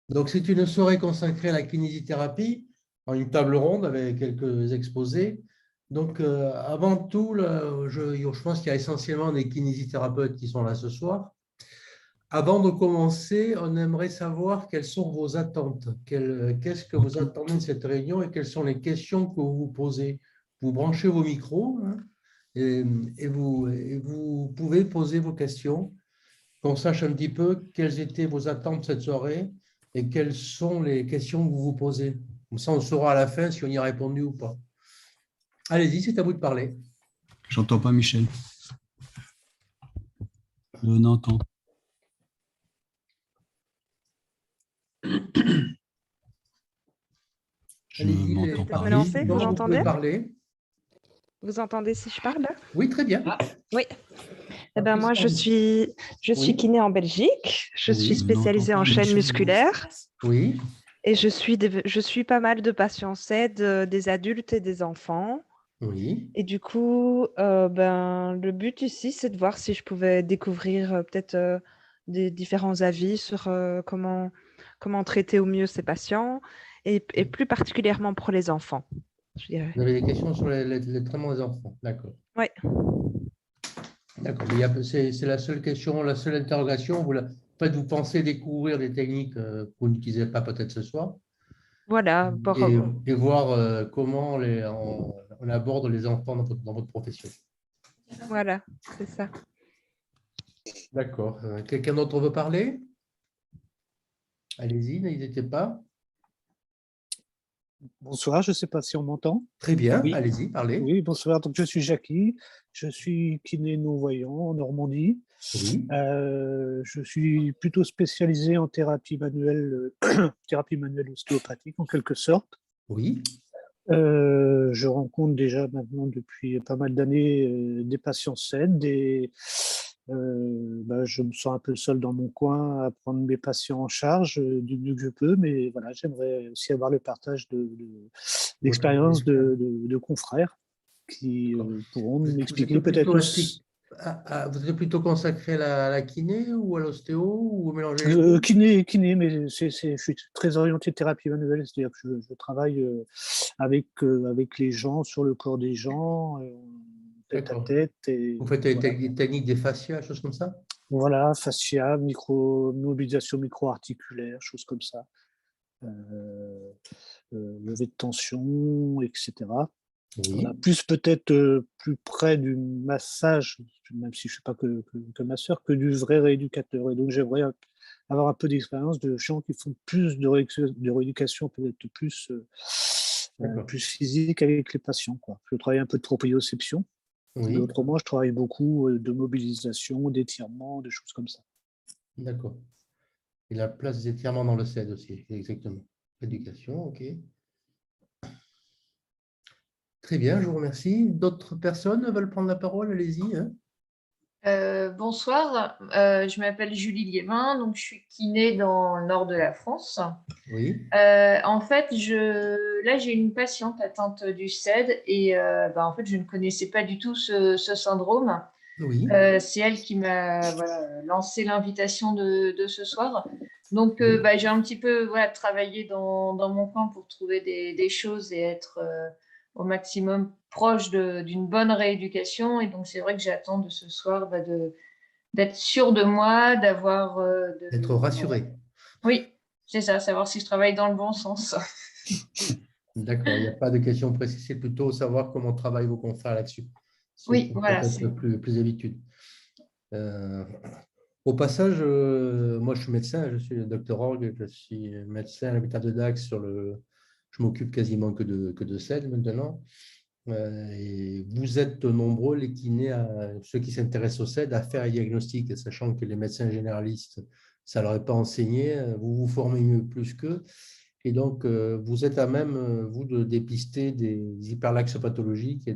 Donc, c'est une soirée consacrée à la kinésithérapie, en une table ronde avec quelques exposés. Donc, avant tout, là, je pense qu'il y a essentiellement des kinésithérapeutes qui sont là ce soir. Avant de commencer, on aimerait savoir quelles sont vos attentes. Qu'est-ce que vous attendez de cette réunion et quelles sont les questions que vous vous posez. Vous branchez vos micros, hein, et vous pouvez poser vos questions, qu'on sache un petit peu quelles étaient vos attentes cette soirée et quelles sont les questions que vous vous posez. Comme ça, on saura à la fin si on y a répondu ou pas. Allez-y, c'est à vous de parler. J'entends pas Michel. N'entends. Je Allez-y, m'entends Je peux me parler. lancer, vous vous pouvez m'entendez? parler. Vous entendez si je parle? Oui, très bien. Oui. Eh ben, moi, je suis Oui. kiné en Belgique. Je suis Oui, spécialisée en chaîne Michel. musculaire oui, et je suis pas mal de patients SAID, des adultes et des enfants. oui. Et du coup, le but ici, c'est de voir si je pouvais découvrir peut-être des différents avis sur comment traiter au mieux ces patients et plus particulièrement pour les enfants, je dirais. Vous avez des questions sur les traitements des enfants. D'accord. Oui. D'accord. Mais c'est la seule question, la seule interrogation. En fait, vous pensez découvrir des techniques que vous n'utilisez pas peut-être ce soir Voilà, et voir comment on aborde les enfants dans votre profession. voilà, c'est ça. D'accord. Quelqu'un d'autre veut parler? Allez-y, n'hésitez pas. Bonsoir, je ne sais pas si on m'entend. Très bien, Oui. allez-y, parlez. Oui, bonsoir. Donc, je suis Jackie, je suis kiné non-voyant en Normandie. Oui, Je suis plutôt spécialisé en thérapie manuelle, thérapie manuelle ostéopathique en quelque sorte. oui, Je rencontre déjà maintenant depuis pas mal d'années des patients SAID et je me sens un peu seul dans mon coin à prendre mes patients en charge du mieux que je peux, mais voilà, j'aimerais aussi avoir le partage votre d'expériences expérience. de confrères qui D'accord. pourront Vous m'expliquer êtes peut-être plutôt plus. vous êtes plutôt consacré à la kiné ou à l'ostéo ou vous mélangez les deux? Kiné, mais je suis très orienté thérapie manuelle, c'est-à-dire que je travaille avec les gens, sur le corps des gens, tête à D'accord. tête. Et Vous faites des voilà, techniques des fascias, choses comme ça? voilà, fascia, mobilisation micro-articulaire, choses comme ça. Euh, Levée de tension, etc. Voilà, Oui. plus peut-être plus près du massage, même si je ne suis pas que masseur, que du vrai rééducateur. Et donc j'aimerais avoir un peu d'expérience de gens qui font plus de rééducation, peut-être D'accord. plus physique avec les patients, quoi. Je travaille un peu de proprioception, mais Oui. autrement, je travaille beaucoup de mobilisation, d'étirement, des choses comme ça. D'accord. Et la place des étirements dans le CED aussi, exactement. Éducation, ok. Très bien, je vous remercie. D'autres personnes veulent prendre la parole? Allez-y, hein. Bonsoir, je m'appelle Julie Liévin, donc je suis kiné dans le nord de la France. Oui, En fait, là, j'ai une patiente atteinte du SAID et en fait, je ne connaissais pas du tout ce syndrome. oui, C'est elle qui m'a lancé l'invitation de ce soir. Donc, oui. j'ai un petit peu travaillé dans mon coin pour trouver des choses et être au maximum proche d'une bonne rééducation. Et donc, c'est vrai que j'attends de ce soir d'être sûre de moi, d'avoir Être rassuré. Oui, c'est ça, savoir si je travaille dans le bon sens. D'accord, il n'y a pas de question précise, c'est plutôt savoir comment travaillent vos confrères là-dessus. C'est Oui, pour voilà, peut-être plus d'habitude. Au passage, moi je suis médecin, je suis le docteur Orgue, je suis médecin à l'hôpital de Dax je m'occupe quasiment que de SED maintenant. Et vous êtes nombreux, les kinés, ceux qui s'intéressent au SED, à faire un diagnostic, sachant que les médecins généralistes, ça ne leur est pas enseigné, vous vous formez mieux plus qu'eux. Et donc, vous êtes à même, vous, de dépister des hyperlaxes pathologiques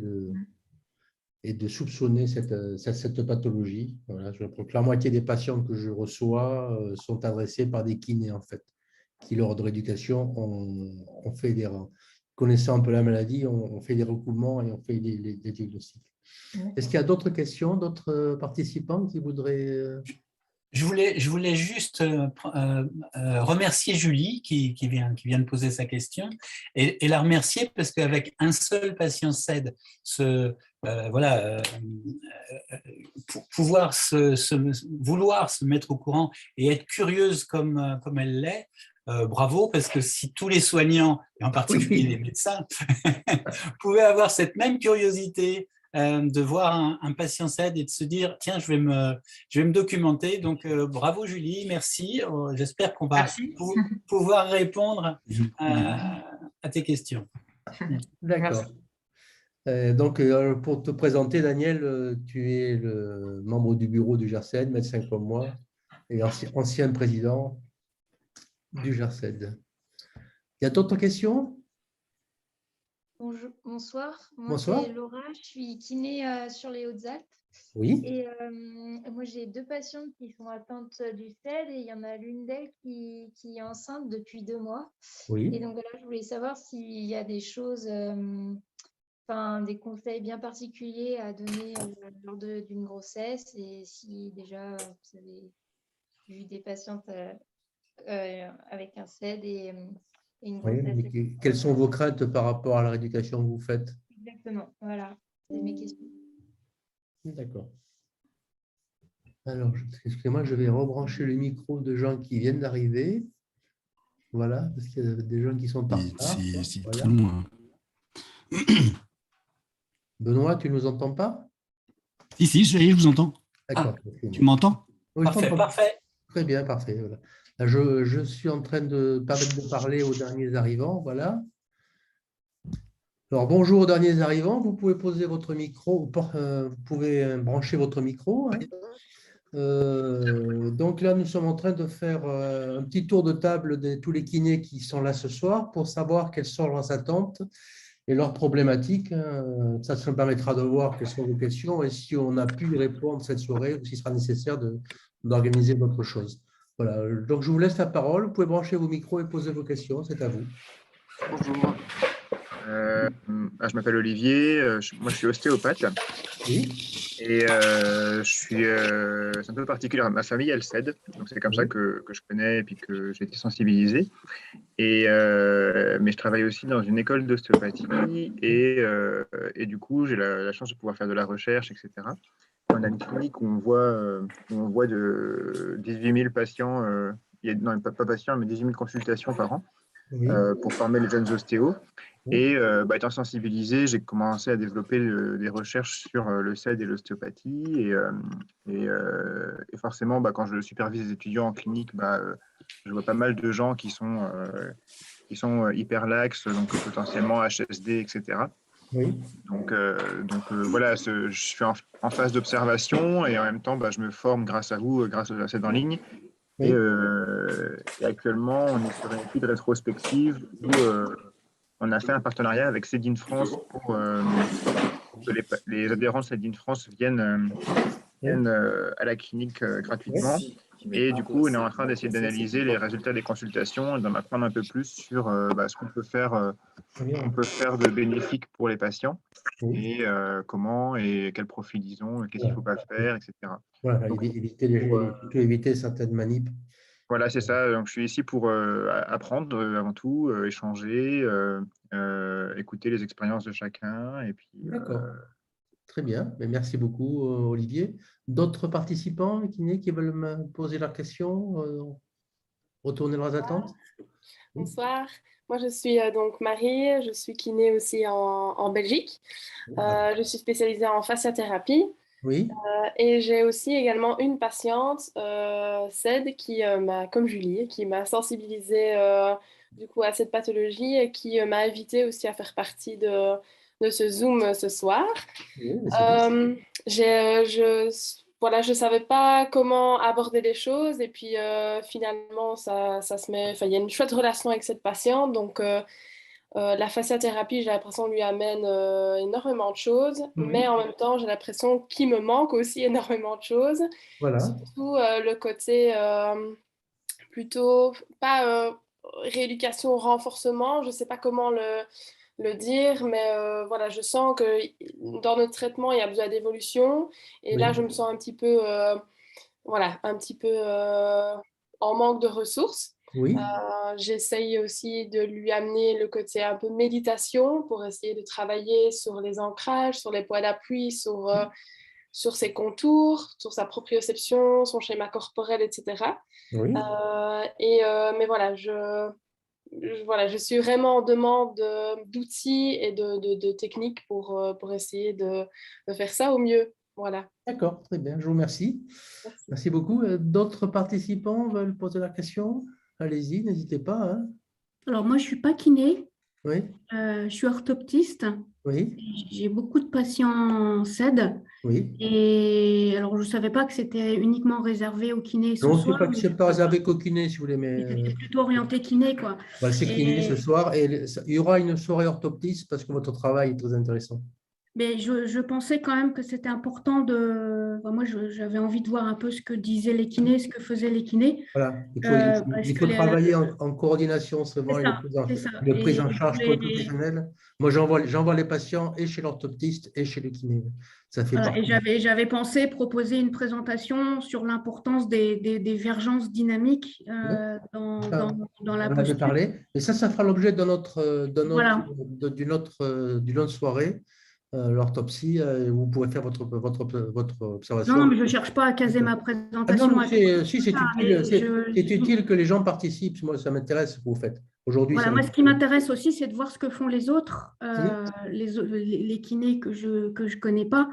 et de soupçonner cette pathologie. Voilà, je crois que la moitié des patients que je reçois sont adressés par des kinés, en fait, qui, lors de rééducation, ont fait connaissant un peu la maladie, on fait des recoupements et on fait des diagnostics. Est-ce qu'il y a d'autres questions, d'autres participants qui voudraient… Je voulais juste remercier Julie qui vient de poser sa question et la remercier parce qu'avec un seul patient CED, pouvoir vouloir se mettre au courant et être curieuse comme elle l'est, bravo, parce que si tous les soignants, et en particulier les médecins, pouvaient avoir cette même curiosité de voir un patient CED et de se dire tiens, je vais me documenter. Donc bravo Julie, merci. J'espère qu'on va pouvoir répondre à tes questions. D'accord. Donc, pour te présenter, Daniel, tu es le membre du bureau du GERCED, médecin comme moi, et ancien président du GERCED. Il y a d'autres questions? Bonjour, bonsoir, moi Bonsoir. c'est Laura, je suis kiné sur les Hautes-Alpes. Oui. Et moi j'ai 2 patientes qui sont atteintes du CED et il y en a l'une d'elles qui est enceinte depuis 2 mois. Oui. Et donc voilà, je voulais savoir s'il y a des choses, des conseils bien particuliers à donner lors d'une grossesse et si déjà vous avez vu des patientes avec un CED et une Oui, grossesse. mais quelles sont vos craintes par rapport à la rééducation que vous faites? Exactement, voilà, c'est mes questions. D'accord. Alors, excusez-moi, je vais rebrancher le micro de gens qui viennent d'arriver. Voilà, parce qu'il y a des gens qui sont en retard. C'est Voilà. très long. Benoît, tu ne nous entends pas? Si, je vous entends. D'accord. Tu m'entends? Oui, je t'entends. Parfait. Très bien, parfait. Voilà. Là, je suis en train de permettre de parler aux derniers arrivants. Voilà. Alors, bonjour aux derniers arrivants. Vous pouvez poser votre micro, vous pouvez brancher votre micro. Hein. Donc là, nous sommes en train de faire un petit tour de table de tous les kinés qui sont là ce soir pour savoir quelles sont leurs attentes et leurs problématiques. Ça nous permettra de voir quelles sont vos questions et si on a pu y répondre cette soirée ou s'il sera nécessaire d'organiser d'autres choses. Voilà. Donc, je vous laisse la parole. Vous pouvez brancher vos micros et poser vos questions. C'est à vous. Bonjour. Je m'appelle Olivier. Moi, je suis ostéopathe. Oui. Et c'est un peu particulier. Ma famille, elle cède. Donc, c'est comme ça que je connais et puis que j'ai été sensibilisé. Mais je travaille aussi dans une école d'ostéopathie et du coup, j'ai la chance de pouvoir faire de la recherche, etc. On a une clinique où on voit de 18 000 patients, non, pas patients, mais 18 000 consultations par an pour former les jeunes ostéos. Et étant sensibilisé, j'ai commencé à développer des recherches sur le CED et l'ostéopathie. Et forcément, quand je supervise les étudiants en clinique, je vois pas mal de gens qui sont hyperlaxes, donc potentiellement HSD, etc. Oui. Donc voilà, je suis en phase d'observation et en même temps, je me forme grâce à vous, grâce au CED en ligne. Oui. Et actuellement, on est sur une étude rétrospective où on a fait un partenariat avec CEDIN France pour que les adhérents de CEDIN France viennent à la clinique gratuitement. Et du coup, on est en train d'essayer d'analyser les résultats des consultations et d'en apprendre un peu plus sur ce qu'on peut faire de bénéfique pour les patients et comment et quel profil ils ont, qu'est-ce qu'il ne faut pas faire, etc. Voilà, Donc, éviter certaines manips. Voilà, c'est ça. Donc, je suis ici pour apprendre avant tout, échanger, écouter les expériences de chacun. Et puis, D'accord. Très bien. Mais merci beaucoup, Olivier. D'autres participants qui veulent me poser leurs questions, retourner leurs attentes? Bonsoir, moi je suis donc Marie, je suis kiné aussi en Belgique. Je suis spécialisée en fasciathérapie Oui. et j'ai aussi également une patiente, CED, qui m'a, comme Julie, qui m'a sensibilisée du coup à cette pathologie et qui m'a invitée aussi à faire partie de ce Zoom ce soir. Oui, Voilà, je savais pas comment aborder les choses et puis finalement ça se met, il y a une chouette relation avec cette patiente, donc la fasciathérapie, j'ai l'impression lui amène énormément de choses, mais en même temps j'ai l'impression qu'il me manque aussi énormément de choses, voilà. surtout le côté plutôt pas rééducation, renforcement, je sais pas comment le dire, mais voilà, je sens que dans notre traitement, il y a besoin d'évolution. Et là, je me sens un petit peu voilà, un petit peu en manque de ressources. Oui, J'essaye aussi de lui amener le côté un peu méditation pour essayer de travailler sur les ancrages, sur les points d'appui, sur ses contours, sur sa proprioception, son schéma corporel, etc. oui. Mais voilà, voilà, je suis vraiment en demande d'outils et de techniques pour essayer de faire ça au mieux. Voilà. D'accord, très bien, je vous remercie. Merci. Merci beaucoup. D'autres participants veulent poser la question? Allez-y, n'hésitez pas, hein. Alors, moi, je ne suis pas kiné, Oui, je suis orthoptiste. oui, J'ai beaucoup de patients CED. oui. Et alors, je ne savais pas que c'était uniquement réservé aux kinés ce Non, soir, mais c'est pas réservé qu'au kiné, si vous voulez, mais c'était plutôt orienté kiné, quoi. voilà, c'est kiné ce Et, soir. Et il y aura une soirée orthoptiste parce que votre travail est très intéressant. mais je pensais quand même que c'était important de… Enfin, moi, j'avais envie de voir un peu ce que disaient les kinés, ce que faisaient les kinés. Voilà, Parce il que faut travailler en coordination, c'est vraiment c'est ça. une prise Et en charge pour professionnelle. Moi, j'envoie les patients et chez l'orthoptiste et chez les kinés. Ça fait voilà, et partie. j'avais pensé proposer une présentation sur l'importance des divergences dynamiques Oui, dans la on en avait posture. parlé. Et ça fera l'objet Voilà. d'une autre soirée, l'orthopsie. Vous pourrez faire votre Non, non, observation. mais je ne cherche pas à caser ma Ah non, présentation mais à tout prix, si, ça, mais c'est utile que les gens participent. Moi, ça m'intéresse ce que vous faites. Aujourd'hui, voilà, ça moi, ce qui m'intéresse aussi, c'est de voir ce que font les autres, Oui. les kinés que je connais pas,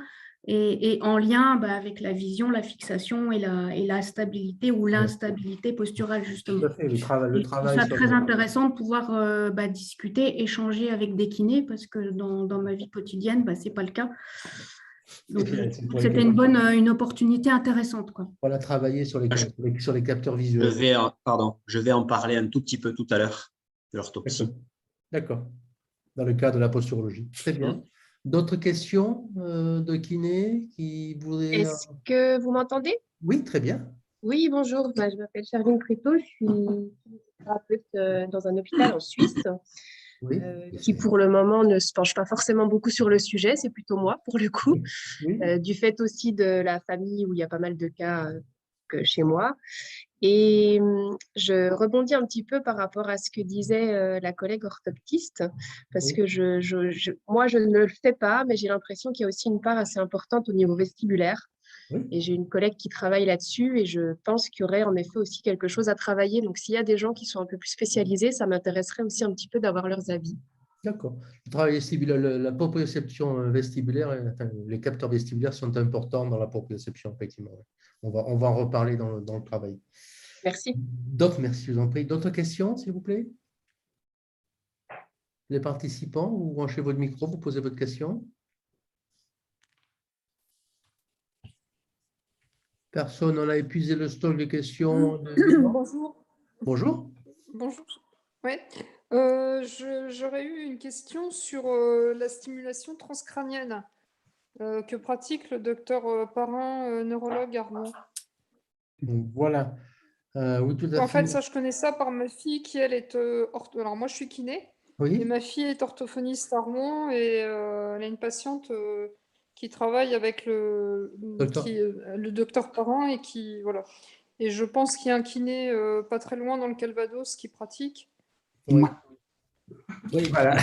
et en lien avec la vision, la fixation et la stabilité ou l'instabilité posturale, justement. Tout à fait, le Et je trouve travail ça sur très intéressant de pouvoir discuter, échanger avec des kinés, parce que dans ma vie quotidienne, ce n'est pas le cas. Donc, je trouve que c'était une opportunité intéressante, quoi. Voilà, travailler sur les capteurs Je visuels. je vais en parler un tout petit peu tout à l'heure de l'orthopsie. D'accord. Dans le cadre de la posturologie. Très bien. D'autres questions de kiné qui voudraient… Est-ce que vous m'entendez? Oui, très bien. Oui, bonjour. Je m'appelle Charline Préto. Je suis thérapeute dans un hôpital en Suisse Oui. qui, pour le moment, ne se penche pas forcément beaucoup sur le sujet. C'est plutôt moi, pour le coup. Oui. Du fait aussi de la famille où il y a pas mal de cas que chez moi. Et je rebondis un petit peu par rapport à ce que disait la collègue orthoptiste, parce que moi, je ne le fais pas, mais j'ai l'impression qu'il y a aussi une part assez importante au niveau vestibulaire. Oui. Et j'ai une collègue qui travaille là-dessus, et je pense qu'il y aurait en effet aussi quelque chose à travailler. Donc, s'il y a des gens qui sont un peu plus spécialisés, ça m'intéresserait aussi un petit peu d'avoir leurs avis. D'accord. Le travail vestibulaire, la proprioception vestibulaire, enfin, les capteurs vestibulaires sont importants dans la proprioception, effectivement. On va en reparler dans le travail. Merci. Merci, je vous en prie. D'autres questions, s'il vous plaît? Les participants, vous branchez votre micro, vous posez votre question. Personne, on a épuisé le stock de questions. Bonjour. Bonjour. Bonjour. Ouais. J'aurais eu une question sur la stimulation transcrânienne que pratique le docteur Parrain, neurologue Armand. Voilà. Oui, tout à fait. En fait, ça, je connais ça par ma fille qui, elle, est alors, moi, je suis kiné. Oui. Et ma fille est orthophoniste à Rouen et elle a une patiente qui travaille avec le docteur Parrain et qui, voilà. Et je pense qu'il y a un kiné pas très loin dans le Calvados qui pratique. Oui. Oui, voilà.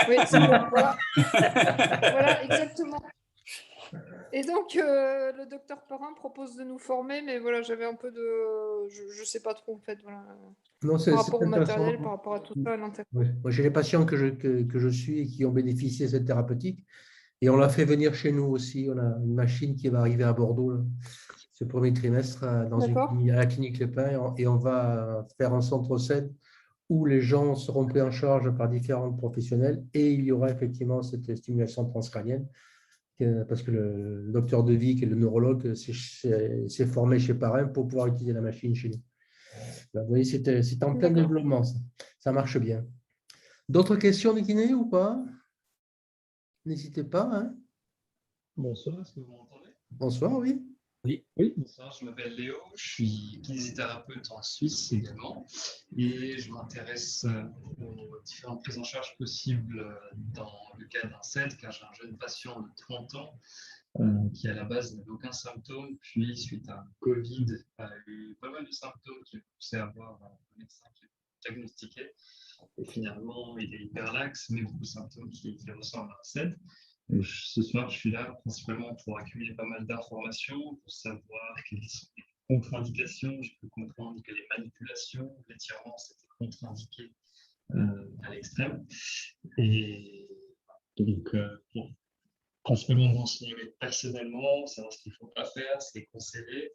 Oui, voilà. Voilà, exactement. Et donc, le docteur Parrain propose de nous former, mais voilà, j'avais un peu de… Je ne sais pas trop, en fait, voilà. Non, Par rapport au matériel, par rapport à tout ça, à l'intérieur. Oui. Moi, j'ai les patients que je suis et qui ont bénéficié de cette thérapeutique. Et on l'a fait venir chez nous aussi. On a une machine qui va arriver à Bordeaux là, ce premier trimestre à la clinique Les Pins. Et on va faire un centre 7 où les gens seront pris en charge par différents professionnels. Et il y aura effectivement cette stimulation transcrânienne. Parce que le docteur Devic et le neurologue s'est formé chez Parrain pour pouvoir utiliser la machine chez nous. Là, vous voyez, c'est en plein développement, ça marche bien. D'autres questions de kiné ou pas? N'hésitez pas. Hein. Bonsoir, est-ce que vous m'entendez? Bonsoir, oui. Oui, bonsoir, je m'appelle Léo, je suis kinésithérapeute en Suisse également et je m'intéresse aux différentes prises en charge possibles dans le cas d'un CED car j'ai un jeune patient de 30 ans qui à la base n'avait aucun symptôme, puis suite à un Covid, a eu pas mal de symptômes qui l'ont poussé à voir un médecin qui l'a diagnostiqué. Et finalement, il est hyper lax, mais beaucoup de symptômes qui ressemblent à un CED. Donc, ce soir, je suis là principalement pour accumuler pas mal d'informations, pour savoir quelles sont les contre-indications. J'ai pu comprendre que les manipulations, l'étirement, c'était contre-indiqué à l'extrême. Et donc, pour principalement me renseigner personnellement, savoir ce qu'il ne faut pas faire, ce qui est conseillé.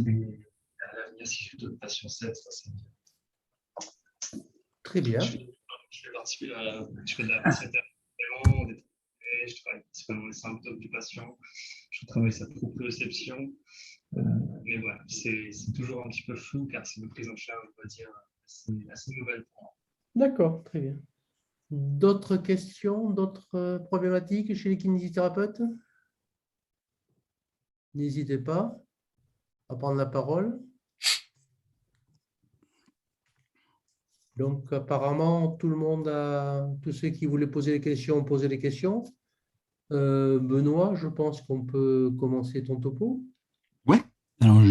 Et à l'avenir, si j'ai d'autres patients CED, ça c'est bien. Très bien. Je fais de la présentation, je travaille principalement les symptômes du patient, je travaille sa proprioception. Mais voilà, c'est toujours un petit peu flou car c'est une prise en charge, on va dire, assez nouvelle pour moi. D'accord, très bien. D'autres questions, d'autres problématiques chez les kinésithérapeutes? N'hésitez pas à prendre la parole. Donc, apparemment, tout le monde tous ceux qui voulaient poser des questions ont posé des questions. Benoît, je pense qu'on peut commencer ton topo. Oui. Alors,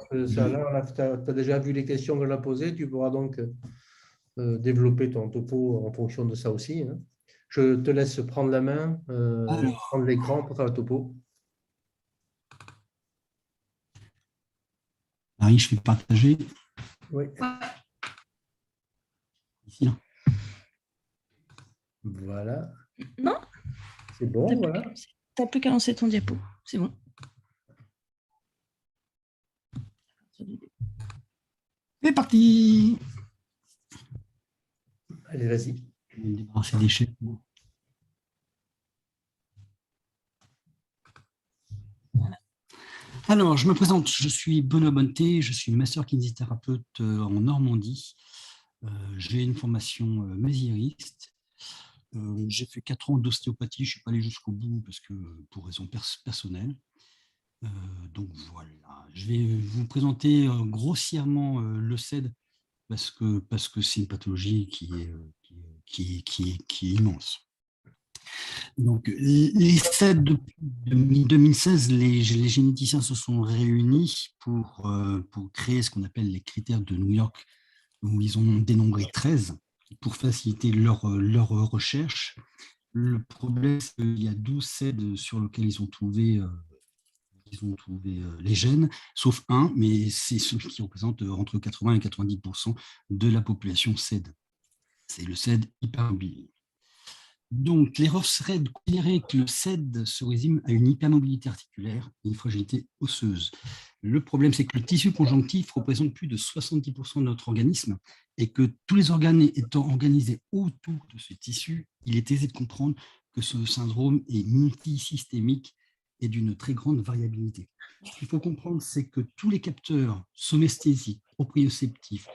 tu as déjà vu les questions qu'elle a posées, tu pourras donc développer ton topo en fonction de ça aussi. Hein. Je te laisse prendre la main, prendre l'écran pour faire le topo. Marie, je vais partager. Oui. Ici, là. Voilà. Non. C'est bon, voilà. Tu n'as plus qu'à lancer ton diapo. C'est bon. C'est parti. Allez, vas-y. Je vais me débarrasser des déchets. Voilà. Alors, je me présente. Je suis Benoît Bonneté. Je suis master kinésithérapeute en Normandie. J'ai une formation mésieriste. J'ai fait 4 ans d'ostéopathie. Je ne suis pas allé jusqu'au bout parce que pour raisons personnelles. Donc voilà. Je vais vous présenter grossièrement le CED parce que c'est une pathologie qui est immense. Donc, les CED, depuis 2016, les généticiens se sont réunis pour créer ce qu'on appelle les critères de New York, où ils ont dénombré 13 pour faciliter leur recherche. Le problème, c'est qu'il y a 12 CED sur lesquels ils ont trouvé les gènes, sauf un, mais c'est celui qui représente entre 80 et 90% de la population CED. C'est le CED hypermobile. Donc, l'erreur serait de considérer que le CED se résume à une hypermobilité articulaire et une fragilité osseuse. Le problème, c'est que le tissu conjonctif représente plus de 70% de notre organisme et que tous les organes étant organisés autour de ce tissu, il est aisé de comprendre que ce syndrome est multisystémique et d'une très grande variabilité. Ce qu'il faut comprendre, c'est que tous les capteurs somesthésiques, proprioceptifs,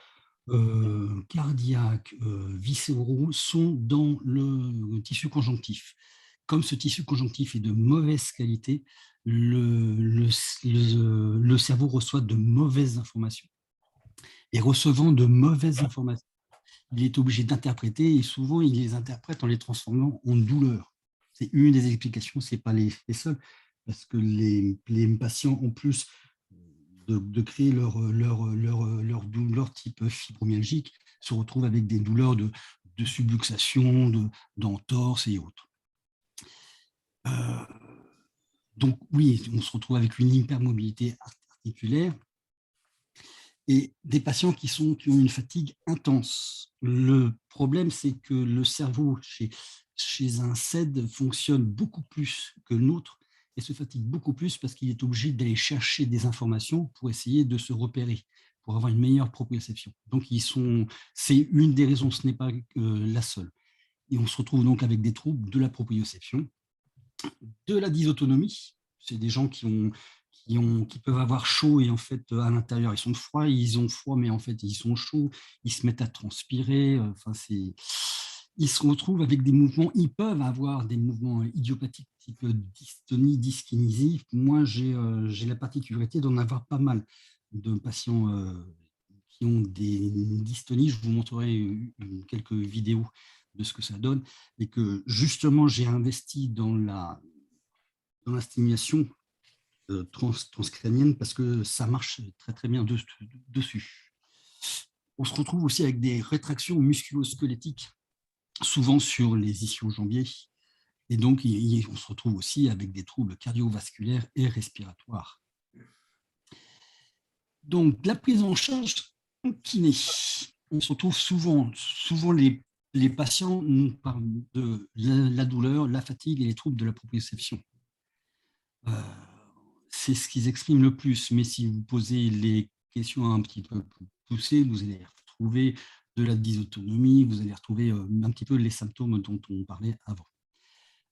cardiaques, viscéraux sont dans le tissu conjonctif. Comme ce tissu conjonctif est de mauvaise qualité, le cerveau reçoit de mauvaises informations. Et recevant de mauvaises informations, il est obligé d'interpréter et souvent il les interprète en les transformant en douleur. C'est une des explications, ce n'est pas les seules, parce que les patients, en plus de créer leur douleur type fibromyalgique, se retrouvent avec des douleurs de subluxation, d'entorse et autres. Donc oui, on se retrouve avec une hypermobilité articulaire et des patients qui ont une fatigue intense. Le problème, c'est que le cerveau chez un CED fonctionne beaucoup plus que le nôtre et se fatigue beaucoup plus parce qu'il est obligé d'aller chercher des informations pour essayer de se repérer, pour avoir une meilleure proprioception. Donc, c'est une des raisons, ce n'est pas la seule. Et on se retrouve donc avec des troubles de la proprioception, de la dysautonomie. C'est des gens qui peuvent avoir chaud et en fait, à l'intérieur, ils sont froids, ils ont froid, mais en fait, ils sont chauds, ils se mettent à transpirer. Enfin, ils se retrouvent avec des mouvements, ils peuvent avoir des mouvements idiopathiques type dystonie, dyskinésie. Moi, j'ai la particularité d'en avoir pas mal de patients qui ont des dystonies. Je vous montrerai quelques vidéos de ce que ça donne et que justement, j'ai investi dans dans la stimulation transcrânienne parce que ça marche très très bien dessus. On se retrouve aussi avec des rétractions musculo-squelettiques, souvent sur les ischio-jambiers. Et donc, on se retrouve aussi avec des troubles cardiovasculaires et respiratoires. Donc, la prise en charge en kiné. On se retrouve souvent les patients nous parlent de la douleur, la fatigue et les troubles de la proprioception. C'est ce qu'ils expriment le plus, mais si vous posez les questions un petit peu plus poussées, vous allez retrouver de la dysautonomie, vous allez retrouver un petit peu les symptômes dont on parlait avant.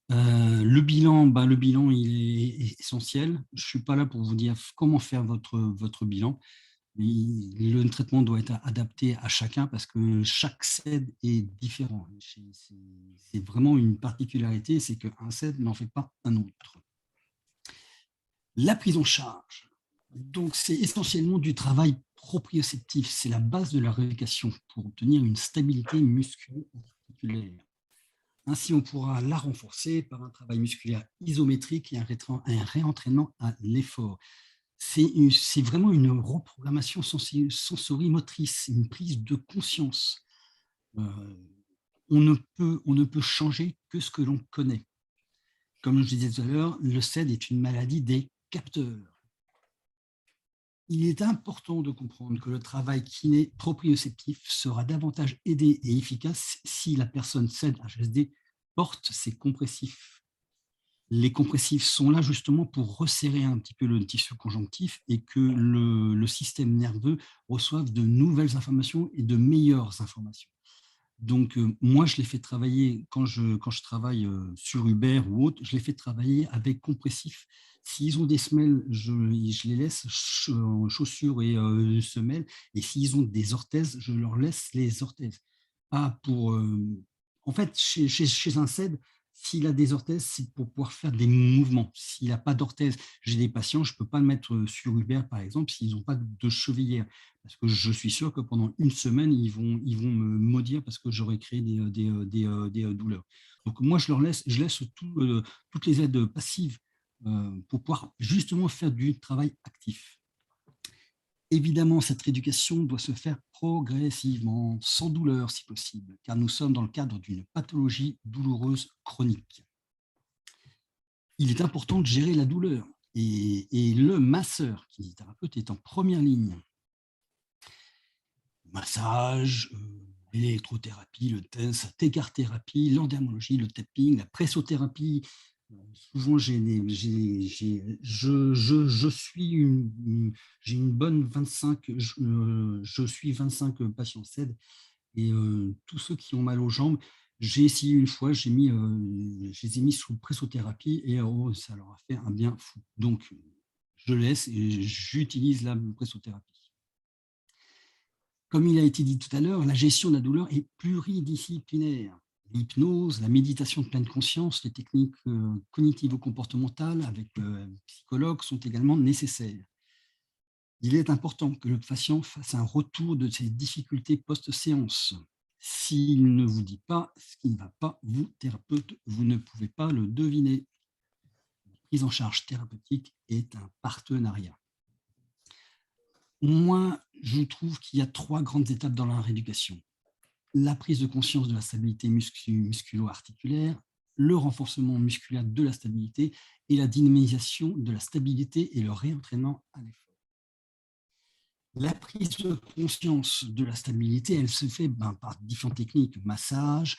Le bilan, il est essentiel. Je ne suis pas là pour vous dire comment faire votre bilan. Le traitement doit être adapté à chacun parce que chaque SED est différent. C'est vraiment une particularité, c'est qu'un SED n'en fait pas un autre. La prise en charge, donc c'est essentiellement du travail proprioceptif. C'est la base de la rééducation pour obtenir une stabilité musculo-articulaire. Ainsi, on pourra la renforcer par un travail musculaire isométrique et un réentraînement à l'effort. C'est vraiment une reprogrammation sensorimotrice, une prise de conscience. On ne peut changer que ce que l'on connaît. Comme je disais tout à l'heure, le SED est une maladie des capteurs. Il est important de comprendre que le travail kiné proprioceptif sera davantage aidé et efficace si la personne SED-HSD porte ses compressifs. Les compressifs sont là justement pour resserrer un petit peu le tissu conjonctif et que le système nerveux reçoive de nouvelles informations et de meilleures informations. Donc, moi, je les fais travailler, quand je travaille sur Uber ou autre, je les fais travailler avec compressifs. S'ils ont des semelles, je les laisse chaussures et semelles. Et s'ils ont des orthèses, je leur laisse les orthèses. Pas pour, en fait, chez un SED, s'il a des orthèses, c'est pour pouvoir faire des mouvements. S'il n'a pas d'orthèses, j'ai des patients, je ne peux pas le mettre sur Uber, par exemple, s'ils n'ont pas de chevillère. Parce que je suis sûr que pendant une semaine, ils vont me maudire parce que j'aurais créé des douleurs. Donc moi, je laisse toutes les aides passives pour pouvoir justement faire du travail actif. Évidemment, cette rééducation doit se faire progressivement, sans douleur si possible, car nous sommes dans le cadre d'une pathologie douloureuse chronique. Il est important de gérer la douleur et le masseur, kinésithérapeute, est en première ligne. Massage, l'électrothérapie, le TENS, la Tegar-thérapie, l'endermologie, le tapping, la pressothérapie. Souvent, j'ai une bonne 25, je suis 25 patients SED et tous ceux qui ont mal aux jambes, j'ai essayé une fois, je les ai mis sous pressothérapie et ça leur a fait un bien fou. Donc, je laisse et j'utilise la pressothérapie. Comme il a été dit tout à l'heure, la gestion de la douleur est pluridisciplinaire. L'hypnose, la méditation de pleine conscience, les techniques cognitivo-comportementales avec psychologue sont également nécessaires. Il est important que le patient fasse un retour de ses difficultés post-séance. S'il ne vous dit pas ce qui ne va pas, vous, thérapeute, vous ne pouvez pas le deviner. La prise en charge thérapeutique est un partenariat. Moi, je trouve qu'il y a 3 grandes étapes dans la rééducation. La prise de conscience de la stabilité musculo-articulaire, le renforcement musculaire de la stabilité et la dynamisation de la stabilité et le réentraînement à l'effort. La prise de conscience de la stabilité, elle se fait par différentes techniques, massage,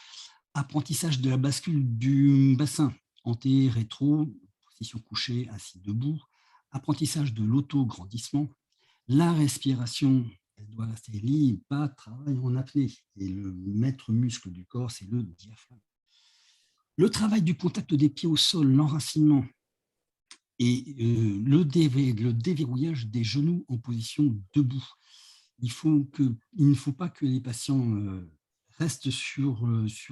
apprentissage de la bascule du bassin, anté, rétro, position couchée, assis, debout, apprentissage de l'auto-grandissement, la respiration. Elle doit rester libre, pas travail en apnée. Et le maître muscle du corps, c'est le diaphragme. Le travail du contact des pieds au sol, l'enracinement et le déverrouillage des genoux en position debout. Il ne faut pas que les patients restent sur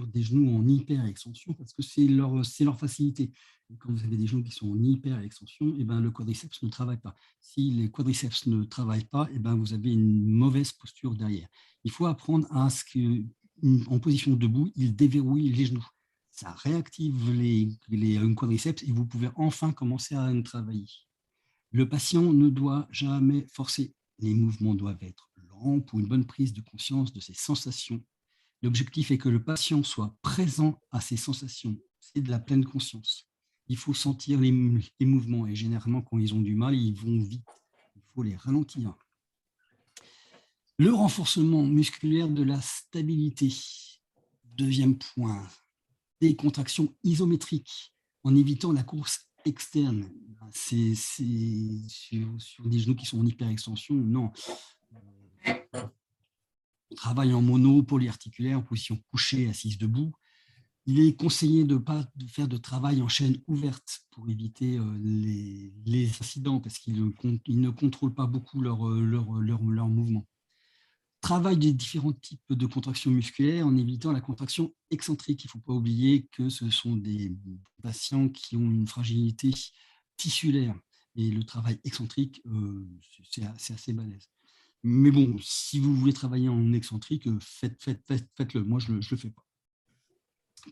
des genoux en hyper-extension parce que c'est leur facilité. Et quand vous avez des genoux qui sont en hyper-extension, le quadriceps ne travaille pas. Si les quadriceps ne travaillent pas, vous avez une mauvaise posture derrière. Il faut apprendre à ce qu'en position debout, il déverrouille les genoux. ça réactive les quadriceps et vous pouvez enfin commencer à travailler. Le patient ne doit jamais forcer. Les mouvements doivent être lents pour une bonne prise de conscience de ses sensations. L'objectif est que le patient soit présent à ses sensations. C'est de la pleine conscience. Il faut sentir les mouvements et généralement, quand ils ont du mal, ils vont vite. Il faut les ralentir. Le renforcement musculaire de la stabilité. Deuxième point, des contractions isométriques en évitant la course externe. C'est sur des genoux qui sont en hyperextension, non. On travaille en mono, polyarticulaire, en position couchée, assise, debout. Il est conseillé de ne pas faire de travail en chaîne ouverte pour éviter les incidents parce qu'ils ne contrôlent pas beaucoup leur mouvement. Travail des différents types de contractions musculaires en évitant la contraction excentrique. Il ne faut pas oublier que ce sont des patients qui ont une fragilité tissulaire et le travail excentrique, c'est assez balèze. Mais bon, si vous voulez travailler en excentrique, faites-le. Moi, je ne le fais pas.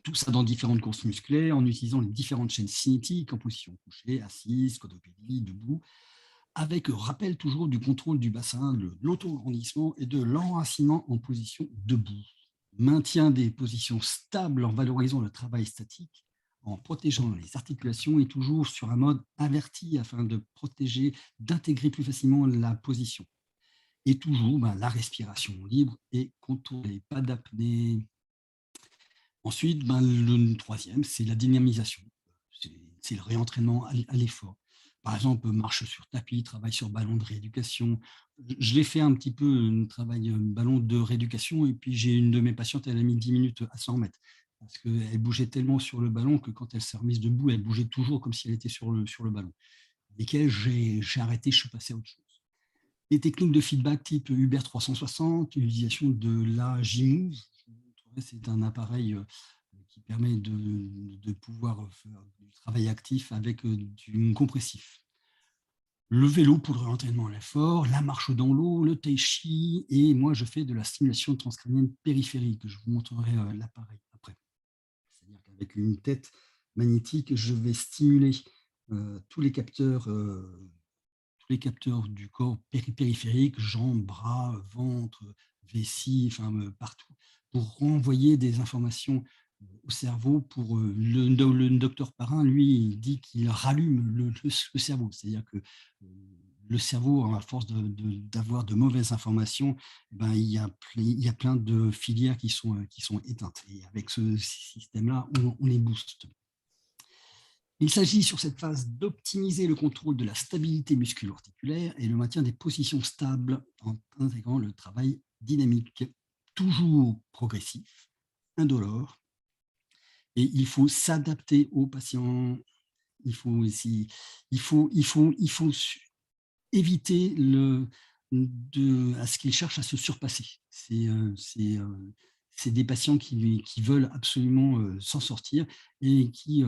Tout ça dans différentes courses musculaires, en utilisant les différentes chaînes cinétiques, en position couchée, assise, quadrupédie, debout, avec rappel toujours du contrôle du bassin, de l'auto-agrandissement et de l'enracinement en position debout. Maintien des positions stables en valorisant le travail statique, en protégeant les articulations et toujours sur un mode inverti afin de protéger, d'intégrer plus facilement la position. Et toujours la respiration libre et contrôlée, pas d'apnée. Ensuite, le troisième, c'est la dynamisation. C'est le réentraînement à l'effort. Par exemple, marche sur tapis, travail sur ballon de rééducation. Je l'ai fait un petit peu, un travail ballon de rééducation, et puis j'ai une de mes patientes, elle a mis 10 minutes à 100 mètres, parce qu'elle bougeait tellement sur le ballon que quand elle s'est remise debout, elle bougeait toujours comme si elle était sur le ballon. Lesquels j'ai arrêté, je suis passé à autre chose. Les techniques de feedback type Hubert 360, l'utilisation de la J-Move, c'est un appareil qui permet de pouvoir faire du travail actif avec du compressif. Le vélo pour le réentraînement à l'effort, la marche dans l'eau, le tai chi, et moi je fais de la stimulation transcrânienne périphérique. Je vous montrerai l'appareil après. C'est-à-dire qu'avec une tête magnétique, je vais stimuler tous les capteurs du corps périphérique, jambes, bras, ventre, vessie, enfin partout, pour renvoyer des informations au cerveau. Pour le docteur Parrain, lui, il dit qu'il rallume le cerveau. C'est-à-dire que le cerveau, à force d'avoir de mauvaises informations, il y a plein de filières qui sont éteintes. Et avec ce système-là, on les booste. Il s'agit sur cette phase d'optimiser le contrôle de la stabilité musculo-articulaire et le maintien des positions stables en intégrant le travail dynamique, toujours progressif, indolore. Et il faut s'adapter aux patients. Il faut éviter à ce qu'ils cherchent à se surpasser. C'est des patients qui veulent absolument s'en sortir et qui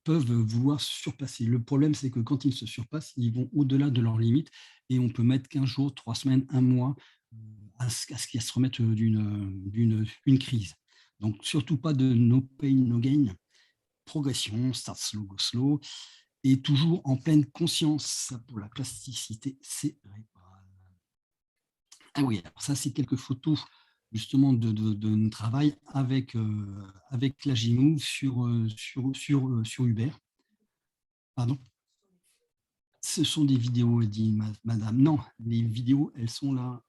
peuvent vouloir se surpasser. Le problème, c'est que quand ils se surpassent, ils vont au-delà de leurs limites et on peut mettre 15 jours, 3 semaines, 1 mois à ce qu'ils se remettent d'une crise. Donc, surtout pas de no pain, no gain. Progression, start slow, go slow, et toujours en pleine conscience. Ça, pour la plasticité cérébrale. Ah oui, alors ça, c'est quelques photos justement de travail avec la J-Move sur Hubert. Pardon. Ce sont des vidéos, dit madame. Non, les vidéos, elles sont là.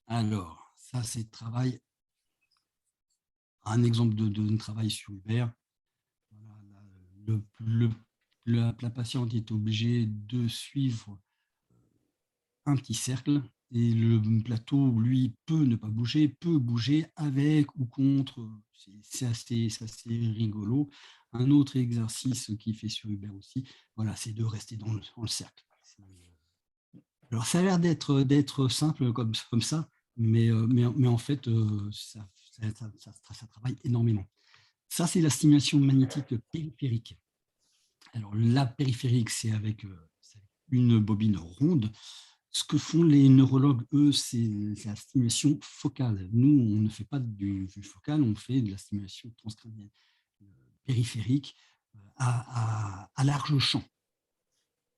Alors, ça, c'est travail. Un exemple de travail sur Hubert. La patiente est obligée de suivre un petit cercle. Et le plateau, lui, peut ne pas bouger, peut bouger avec ou contre. C'est assez rigolo. Un autre exercice qui fait sur Hubert aussi, voilà, c'est de rester dans le cercle. Alors, ça a l'air d'être simple comme ça, mais en fait, ça travaille énormément. Ça, c'est la stimulation magnétique périphérique. Alors, la périphérique, c'est avec une bobine ronde. Ce que font les neurologues, eux, c'est la stimulation focale. Nous, on ne fait pas du focal, on fait de la stimulation transcrânienne périphérique à large champ.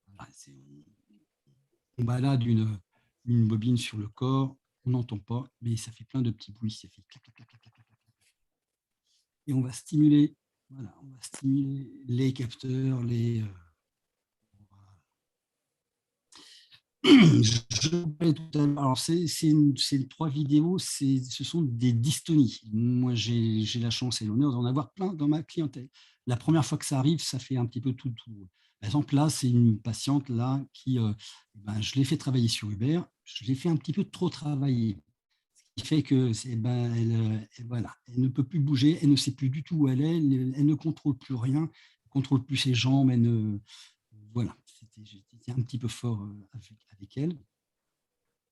Voilà, on balade une bobine sur le corps, on n'entend pas, mais ça fait plein de petits bruits, ça fait clac, clac, clac, clac, clac, clac, clac. Et on va stimuler, voilà, on va stimuler les capteurs, Je parlais tout à l'heure. Alors, c'est 3 vidéos, ce sont des dystonies. Moi, j'ai la chance et l'honneur d'en avoir plein dans ma clientèle. La première fois que ça arrive, ça fait un petit peu tout. Par exemple, là, c'est une patiente là qui, je l'ai fait travailler sur Uber, je l'ai fait un petit peu trop travailler. Ce qui fait que voilà, elle ne peut plus bouger, elle ne sait plus du tout où elle est, elle ne contrôle plus rien, elle ne contrôle plus ses jambes, voilà. J'étais un petit peu fort avec elle.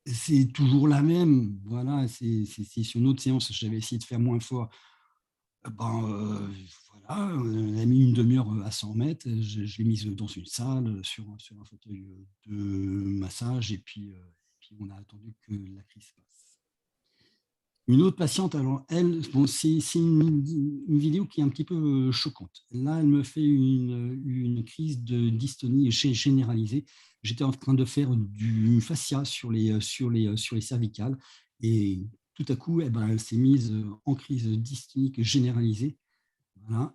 C'est toujours la même. Voilà, c'est sur une autre séance, j'avais essayé de faire moins fort. Voilà, elle a mis une demi-heure à 100 mètres. Je l'ai mise dans une salle, sur un fauteuil de massage, et puis on a attendu que la crise passe. Une autre patiente, alors elle, c'est une vidéo qui est un petit peu choquante. Là, elle me fait une crise de dystonie généralisée. J'étais en train de faire du fascia sur les cervicales, et tout à coup, elle s'est mise en crise dystonique généralisée. Voilà.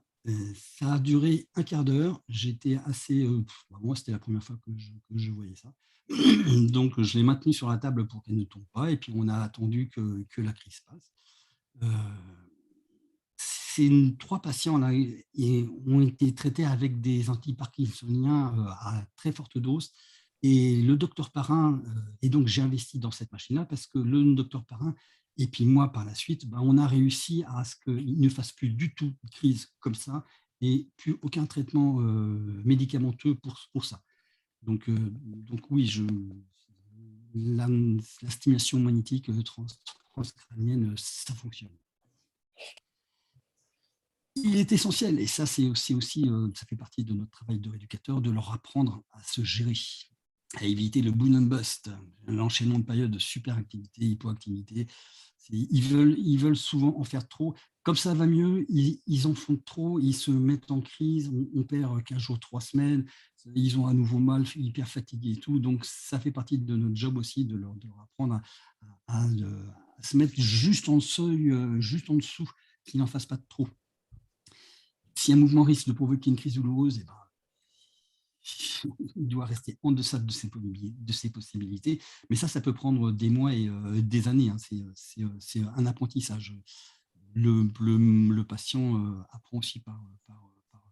Ça a duré un quart d'heure. J'étais assez... moi, c'était la première fois que je voyais ça. Donc, je l'ai maintenue sur la table pour qu'elle ne tombe pas, et puis on a attendu que la crise passe. Ces 3 patients là ont été traités avec des antiparkinsoniens à très forte dose, et le docteur Parrain, et donc j'ai investi dans cette machine-là parce que le docteur Parrain et puis moi par la suite, on a réussi à ce qu'il ne fasse plus du tout de crise comme ça, et plus aucun traitement médicamenteux pour ça. Donc oui, la stimulation magnétique transcrânienne, ça fonctionne. Il est essentiel, et ça c'est aussi ça fait partie de notre travail de rééducateur, de leur apprendre à se gérer, à éviter le boom and bust, l'enchaînement de périodes de superactivité, hypoactivité. Ils veulent souvent en faire trop. Comme ça va mieux, ils en font trop, ils se mettent en crise, on perd 15 jours, 3 semaines, ils ont à nouveau mal, hyper fatigués et tout. Donc, ça fait partie de notre job aussi de leur apprendre à se mettre juste en seuil, juste en dessous, qu'ils n'en fassent pas trop. Si un mouvement risque de provoquer une crise douloureuse, il doit rester en deçà de ses possibilités. Mais ça peut prendre des mois et des années. Hein. C'est un apprentissage. Le patient apprend aussi par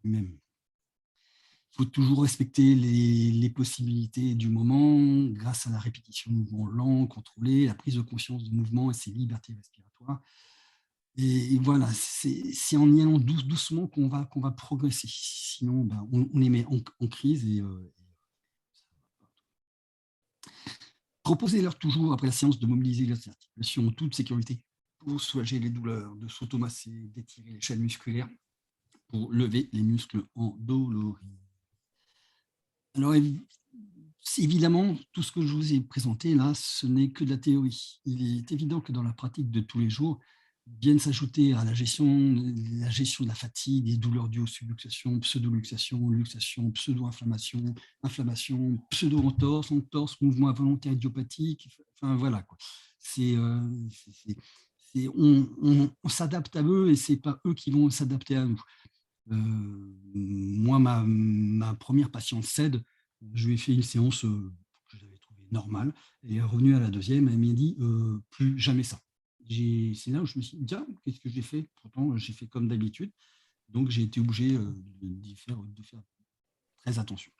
lui-même. Il faut toujours respecter les possibilités du moment grâce à la répétition de mouvements lents, contrôlés, la prise de conscience du mouvement et ses libertés respiratoires. Et voilà, c'est en y allant doucement qu'on va progresser. Sinon, on les met en crise. Proposez-leur toujours, après la séance, de mobiliser leurs articulations en toute sécurité pour soulager les douleurs, de s'automasser, d'étirer les chaînes musculaires pour lever les muscles endoloris. Alors, évidemment, tout ce que je vous ai présenté là, ce n'est que de la théorie. Il est évident que dans la pratique de tous les jours, viennent s'ajouter à la gestion de la fatigue, des douleurs dues aux subluxations, pseudo-luxation, luxation, pseudo-inflammation, inflammation, pseudo-entorse, mouvement involontaire idiopathique, enfin voilà quoi. On s'adapte à eux et ce n'est pas eux qui vont s'adapter à nous. Moi, ma première patiente CED, je lui ai fait une séance que j'avais trouvée normale, elle est revenue à la deuxième, elle m'a dit plus jamais ça. C'est là où je me suis dit, tiens, qu'est-ce que j'ai fait? Pourtant, j'ai fait comme d'habitude. Donc, j'ai été obligé de faire très attention.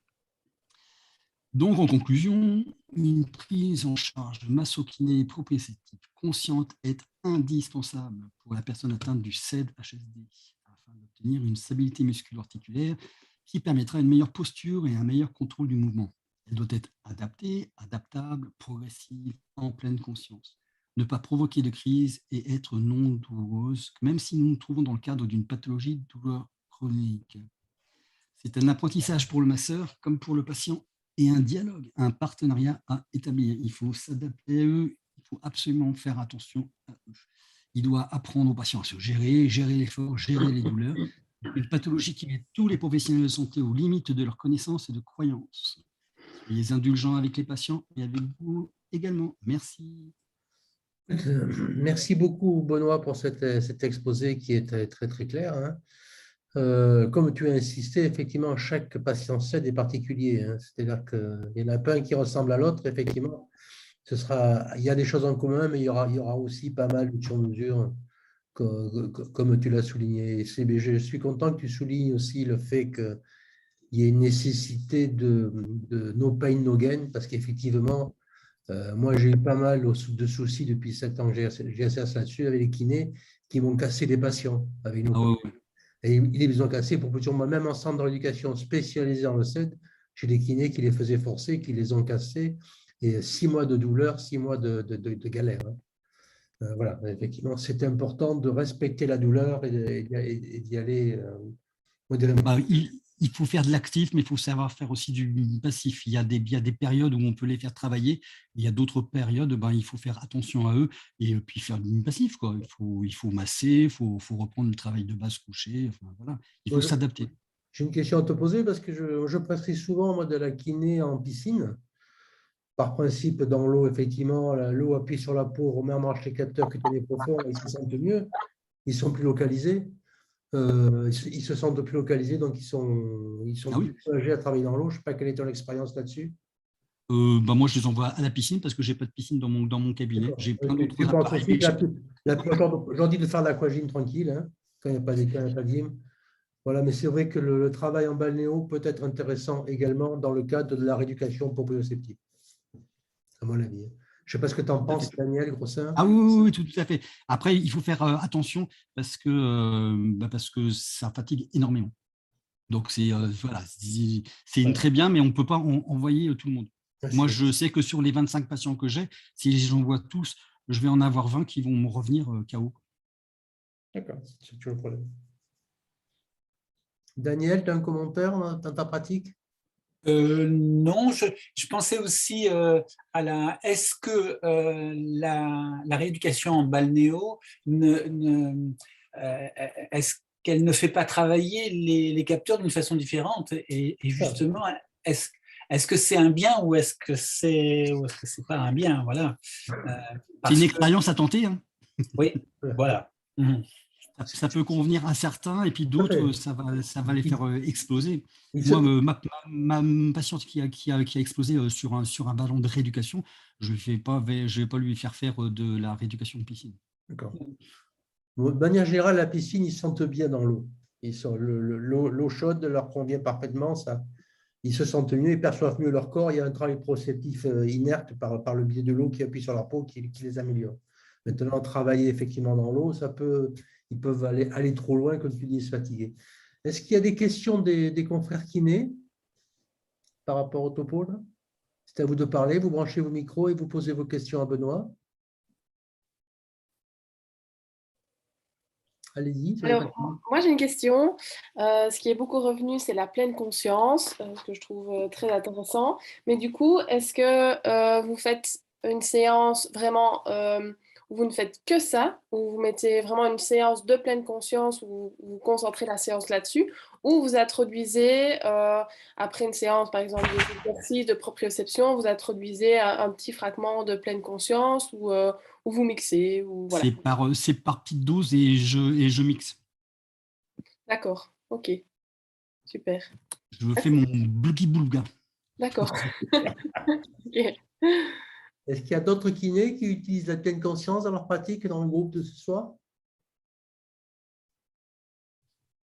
Donc, en conclusion, une prise en charge masso-kiné proprioceptive consciente est indispensable pour la personne atteinte du CED-HSD afin d'obtenir une stabilité musculo-articulaire qui permettra une meilleure posture et un meilleur contrôle du mouvement. Elle doit être adaptée, adaptable, progressive, en pleine conscience. Ne pas provoquer de crise et être non douloureuse, même si nous nous trouvons dans le cadre d'une pathologie de douleur chronique. C'est un apprentissage pour le masseur comme pour le patient et un dialogue, un partenariat à établir. Il faut s'adapter à eux, il faut absolument faire attention à eux. Il doit apprendre aux patients à se gérer l'effort, gérer les douleurs. Une pathologie qui met tous les professionnels de santé aux limites de leurs connaissances et de croyances. Soyez indulgents avec les patients et avec vous également. Merci. Merci beaucoup, Benoît, pour cet exposé qui est très, très, très clair. Hein. Comme tu as insisté, effectivement, chaque patient SED est particulier. Hein. C'est-à-dire qu'il n'y en a pas un qui ressemble à l'autre, effectivement. Il y a des choses en commun, mais il y aura aussi pas mal de sur-mesure, comme tu l'as souligné. Je suis content que tu soulignes aussi le fait qu'il y ait une nécessité de no pain, no gain, parce qu'effectivement, moi, j'ai eu pas mal de soucis depuis 7 ans que GSS là-dessus, avec les kinés qui m'ont cassé des patients avec nous. Et ils les ont cassés pour plusieurs mois, même en centre d'éducation spécialisé en SED, chez des kinés qui les faisaient forcer, qui les ont cassés, et 6 mois de douleur, 6 mois de galère. Hein. Voilà, effectivement, c'est important de respecter la douleur et d'y aller modérément. Il faut faire de l'actif, mais il faut savoir faire aussi du passif. Il y a des périodes où on peut les faire travailler. Il y a d'autres périodes, il faut faire attention à eux et puis faire du passif, quoi. Il faut masser, il faut reprendre le travail de base couché. Enfin, voilà. Il faut s'adapter. J'ai une question à te poser parce que je prescris souvent moi, de la kiné en piscine. Par principe, dans l'eau, effectivement, l'eau appuie sur la peau, remet en marche les capteurs qui tenaient profond, ils se sentent mieux, ils sont plus localisés. Ils se sentent plus localisés, donc ils sont plus soulagés à travailler dans l'eau. Je ne sais pas quelle est ton expérience là-dessus. Moi, je les envoie à la piscine parce que je n'ai pas de piscine dans mon cabinet. J'ai plein d'autres appareils. J'en dis de faire de l'aquagym tranquille, hein, quand il n'y a pas de gym. Voilà, mais c'est vrai que le travail en balnéo peut être intéressant également dans le cadre de la rééducation proprioceptive, à mon avis. Je ne sais pas ce que tu en penses, Daniel Grossin. Ah oui, tout à fait. Après, il faut faire attention parce que ça fatigue énormément. Donc, c'est très bien, mais on ne peut pas envoyer tout le monde. Moi, je sais que sur les 25 patients que j'ai, si j'envoie tous, je vais en avoir 20 qui vont me revenir KO. D'accord, c'est toujours le problème. Daniel, tu as un commentaire dans ta pratique? Non, je pensais aussi est-ce que la rééducation en balnéo est-ce qu'elle ne fait pas travailler les capteurs d'une façon différente et justement est-ce que c'est un bien ou est-ce que c'est pas un bien, voilà. C'est une expérience à tenter, hein. Oui, voilà. Ça peut convenir à certains et puis d'autres, ça va les faire exploser. Moi, ma patiente qui a explosé sur un ballon de rééducation, je vais pas lui faire de la rééducation de piscine. D'accord. De manière générale, la piscine, ils se sentent bien dans l'eau. L'eau chaude leur convient parfaitement. Ils se sentent mieux, ils perçoivent mieux leur corps. Il y a un travail proceptif inerte par le biais de l'eau qui appuie sur leur peau qui les améliore. Maintenant, travailler effectivement dans l'eau, ils peuvent aller trop loin, comme tu dis, se fatiguer. Est-ce qu'il y a des questions des confrères kinés par rapport au topo là? C'est à vous de parler, vous branchez vos micros et vous posez vos questions à Benoît. Allez-y. Alors, moi j'ai une question. Ce qui est beaucoup revenu, c'est la pleine conscience, ce que je trouve très intéressant. Mais du coup, est-ce que vous faites une séance vraiment où vous ne faites que ça, où vous mettez vraiment une séance de pleine conscience, où vous concentrez la séance là-dessus, ou vous introduisez, après une séance, par exemple, d'exercice de proprioception, vous introduisez un petit fragment de pleine conscience, ou vous mixez, ou voilà. C'est par petite dose et je mixe. D'accord, ok, super. Je fais mon blougi-boulga. D'accord. Okay. Est-ce qu'il y a d'autres kinés qui utilisent la pleine conscience dans leur pratique dans le groupe de ce soir?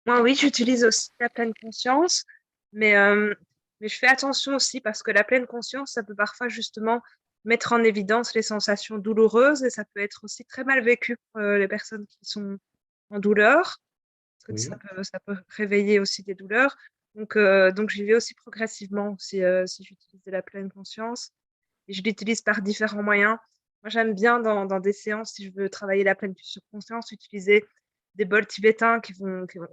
Moi, oui, j'utilise aussi la pleine conscience, mais je fais attention aussi parce que la pleine conscience, ça peut parfois justement mettre en évidence les sensations douloureuses et ça peut être aussi très mal vécu pour les personnes qui sont en douleur, parce que ça peut réveiller aussi des douleurs. Donc j'y vais aussi progressivement si j'utilise de la pleine conscience. Et je l'utilise par différents moyens. Moi, j'aime bien dans des séances, si je veux travailler la pleine conscience, utiliser des bols tibétains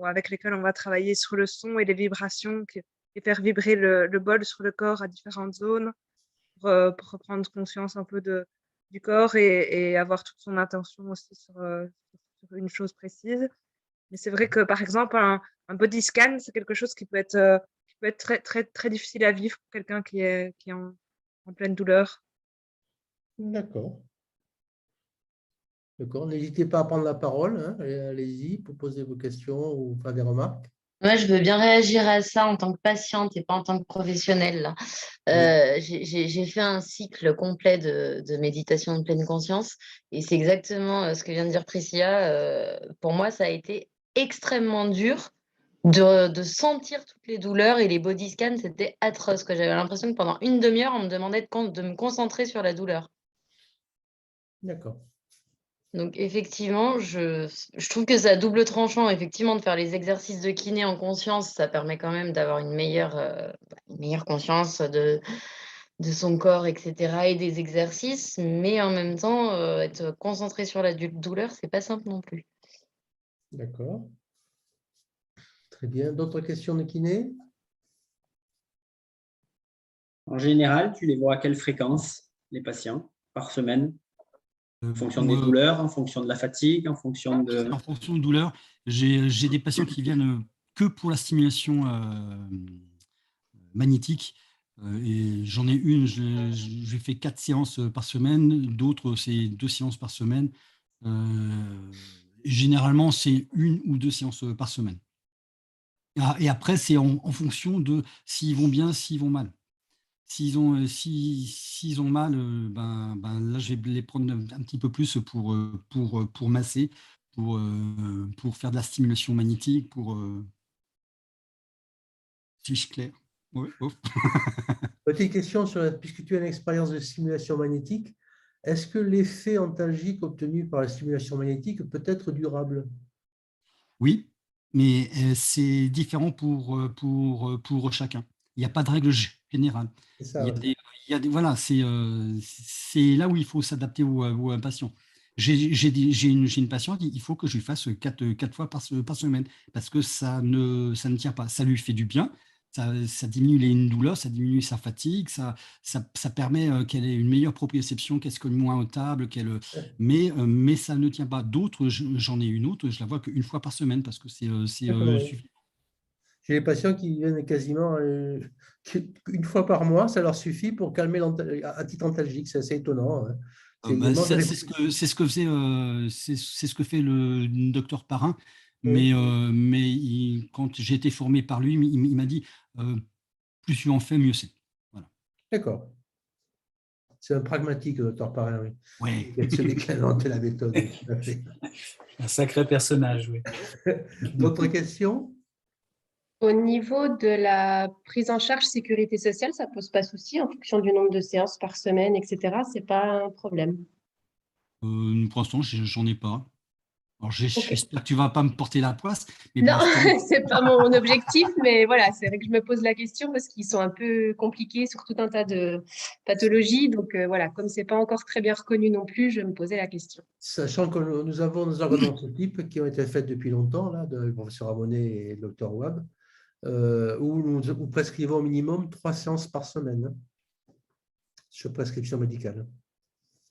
avec lesquels on va travailler sur le son et les vibrations faire vibrer le bol sur le corps à différentes zones pour reprendre conscience un peu du corps et avoir toute son attention aussi sur une chose précise. Mais c'est vrai que, par exemple, un body scan, c'est quelque chose qui peut être très, très, très difficile à vivre pour quelqu'un qui est en pleine douleur. D'accord. D'accord. N'hésitez pas à prendre la parole. Hein. Allez-y pour poser vos questions ou faire des remarques. Moi, je veux bien réagir à ça en tant que patiente et pas en tant que professionnelle, là. J'ai fait un cycle complet de méditation de pleine conscience et c'est exactement ce que vient de dire Priscilla. Pour moi, ça a été extrêmement dur de sentir toutes les douleurs et les body scans, c'était atroce, quoi. J'avais l'impression que pendant une demi-heure, on me demandait de me concentrer sur la douleur. D'accord. Donc effectivement, je trouve que c'est à double tranchant, effectivement, de faire les exercices de kiné en conscience, ça permet quand même d'avoir une meilleure conscience de son corps, etc., et des exercices, mais en même temps, être concentré sur la douleur, c'est pas simple non plus. D'accord. Très bien. D'autres questions de kiné? En général, tu les vois à quelle fréquence, les patients, par semaine? En fonction des douleurs, en fonction de la fatigue, en fonction de… En fonction de douleur, j'ai des patients qui viennent que pour la stimulation magnétique. Et j'en ai une, j'ai fait 4 séances par semaine, d'autres, c'est 2 séances par semaine. Généralement, c'est 1 ou 2 séances par semaine. Et après, c'est en fonction de s'ils vont bien, s'ils vont mal. S'ils ont mal, là, je vais les prendre un petit peu plus pour masser, pour faire de la stimulation magnétique, si je claire. Ouais, oh. Petite question, puisque tu as une expérience de stimulation magnétique, est-ce que l'effet antalgique obtenu par la stimulation magnétique peut être durable? Oui, mais c'est différent pour chacun. Il n'y a pas de règle générale. Ça, voilà, c'est là où il faut s'adapter aux patients. J'ai une patiente, il faut que je lui fasse 4 fois par semaine parce que ça ne tient pas. Ça lui fait du bien, ça diminue les douleurs, ça diminue sa fatigue, ça permet qu'elle ait une meilleure proprioception, qu'elle se cogne moins aux tables, mais ça ne tient pas. D'autres, j'en ai une autre, je la vois qu'une fois par semaine parce que c'est suffisant. J'ai des patients qui viennent quasiment une fois par mois, ça leur suffit pour calmer à titre antalgique. C'est assez étonnant. Hein. C'est ce que fait le docteur Parrain, mais quand j'ai été formé par lui, il m'a dit plus tu en fais, mieux c'est. Voilà. D'accord. C'est un pragmatique, le docteur Parrain. Oui. Ouais. C'est celui qui a inventé la méthode. Tout à fait. Un sacré personnage, oui. D'autres questions? Au niveau de la prise en charge sécurité sociale, ça ne pose pas souci en fonction du nombre de séances par semaine, etc. Ce n'est pas un problème. Pour l'instant, j'en ai pas. Alors, j'espère que tu ne vas pas me porter la poisse. Mais non, ce n'est pas mon objectif, mais voilà, c'est vrai que je me pose la question parce qu'ils sont un peu compliqués sur tout un tas de pathologies. Donc voilà, comme ce n'est pas encore très bien reconnu non plus, je me posais la question. Sachant que nous avons des ordonnances type qui ont été faites depuis longtemps, là, de professeur Ramonet et le docteur Wab, où nous prescrivons au minimum 3 séances par semaine hein, sur prescription médicale.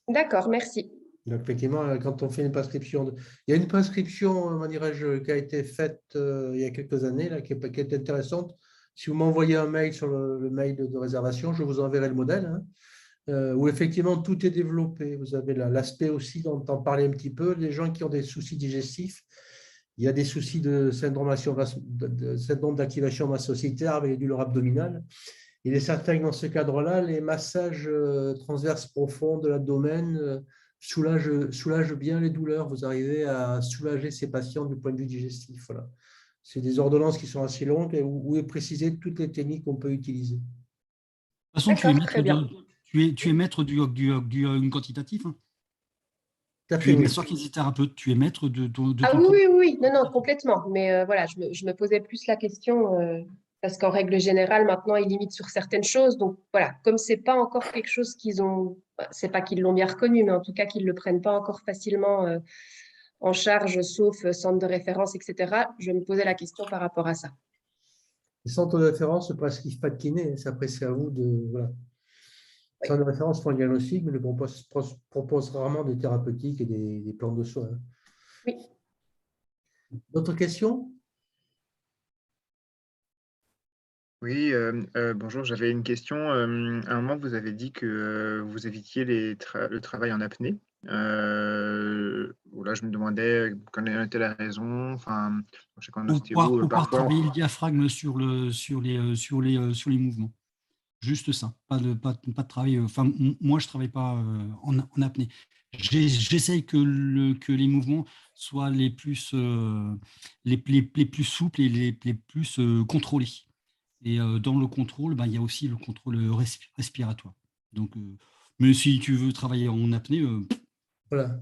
D'accord, merci. Donc, effectivement, quand on fait une prescription, il y a une prescription, comment dirais-je, qui a été faite il y a quelques années, là, qui est intéressante. Si vous m'envoyez un mail sur le mail de réservation, je vous enverrai le modèle, hein, où effectivement tout est développé. Vous avez l'aspect aussi dont on parlait un petit peu, les gens qui ont des soucis digestifs. Il y a des soucis de syndrome d'activation mastocytaire avec les douleurs abdominales. Il est certain que dans ce cadre-là, les massages transverses profonds de l'abdomen soulage bien les douleurs. Vous arrivez à soulager ces patients du point de vue digestif. Voilà. C'est des ordonnances qui sont assez longues et où est précisé toutes les techniques qu'on peut utiliser. De toute façon, tu es maître du quantitatif. Hein. Tu es maître kinésithérapeute, tu es maître de ah oui, non, complètement. Mais voilà, je me posais plus la question parce qu'en règle générale, maintenant, ils limitent sur certaines choses. Donc voilà, comme c'est pas encore quelque chose qu'ils ont, c'est pas qu'ils l'ont bien reconnu, mais en tout cas qu'ils le prennent pas encore facilement en charge, sauf centre de référence, etc. Je me posais la question par rapport à ça. Les centres de référence ne prescrivent pas de kiné. Après, c'est à vous de. Voilà. Les centres de référence font un diagnostic, mais ne proposent rarement des thérapeutiques et des plans de soins. Oui. D'autres questions? Oui, bonjour, j'avais une question. À un moment, vous avez dit que vous évitiez le travail en apnée. Là, je me demandais quelle était la raison. Enfin, je sais qu'en ostéo, Pour pouvoir parfois. travailler le diaphragme sur les mouvements. Juste ça, pas de travail. Enfin, moi, je ne travaille pas en apnée. J'essaye que les mouvements soient les plus souples et les plus contrôlés. Et dans le contrôle, il y a aussi le contrôle respiratoire. Donc, mais si tu veux travailler en apnée, voilà.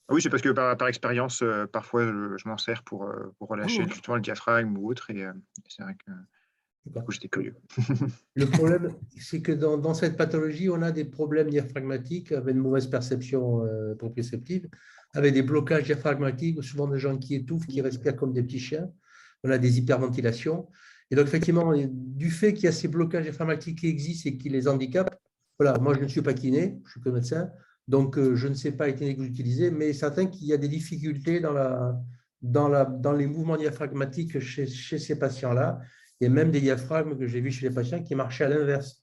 Oui, c'est parce que par expérience, parfois, je m'en sers pour relâcher justement le diaphragme ou autre. Et c'est vrai que du coup, j'étais curieux. Le problème, c'est que dans cette pathologie, on a des problèmes diaphragmatiques avec une mauvaise perception proprioceptive, avec des blocages diaphragmatiques, souvent des gens qui étouffent, qui respirent comme des petits chiens. On a des hyperventilations. Et donc, effectivement, du fait qu'il y a ces blocages diaphragmatiques qui existent et qui les handicapent, voilà, moi, je ne suis pas kiné, je suis que médecin, donc je ne sais pas les techniques que vous utilisez, mais certain qu'il y a des difficultés dans les mouvements diaphragmatiques chez ces patients-là. Il y a même des diaphragmes que j'ai vus chez les patients qui marchaient à l'inverse,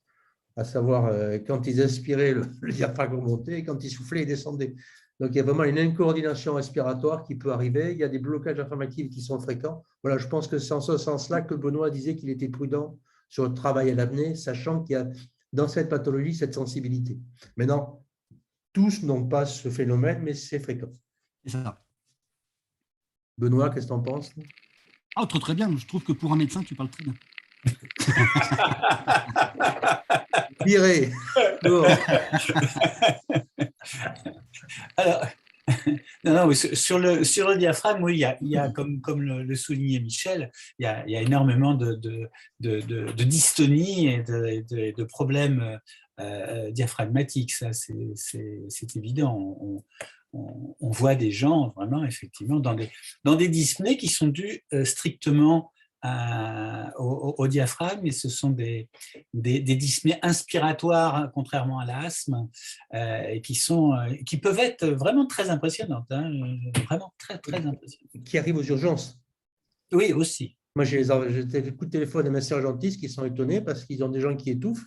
à savoir quand ils inspiraient, le diaphragme remontait et quand ils soufflaient, il descendait. Donc, il y a vraiment une incoordination respiratoire qui peut arriver. Il y a des blocages diaphragmatiques qui sont fréquents. Voilà, je pense que c'est en ce sens-là que Benoît disait qu'il était prudent sur le travail à l'apnée, sachant qu'il y a dans cette pathologie cette sensibilité. Maintenant, tous n'ont pas ce phénomène, mais c'est fréquent. C'est ça. Benoît, qu'est-ce que tu en penses? Ah, très bien. Je trouve que pour un médecin, tu parles très bien. Viré. Alors, non, sur le diaphragme, oui, il y a comme le soulignait Michel, il y a énormément de dystonie et de problèmes diaphragmatiques. Ça, c'est évident. On voit des gens vraiment, effectivement, dans des dyspnées qui sont dues strictement au diaphragme, et ce sont des dyspnées inspiratoires, hein, contrairement à l'asthme, et qui peuvent être vraiment très impressionnantes, hein, vraiment très, très impressionnantes. Qui arrivent aux urgences. Oui, aussi. Moi, j'ai des coups de téléphone des médecins urgentistes qui sont étonnés parce qu'ils ont des gens qui étouffent.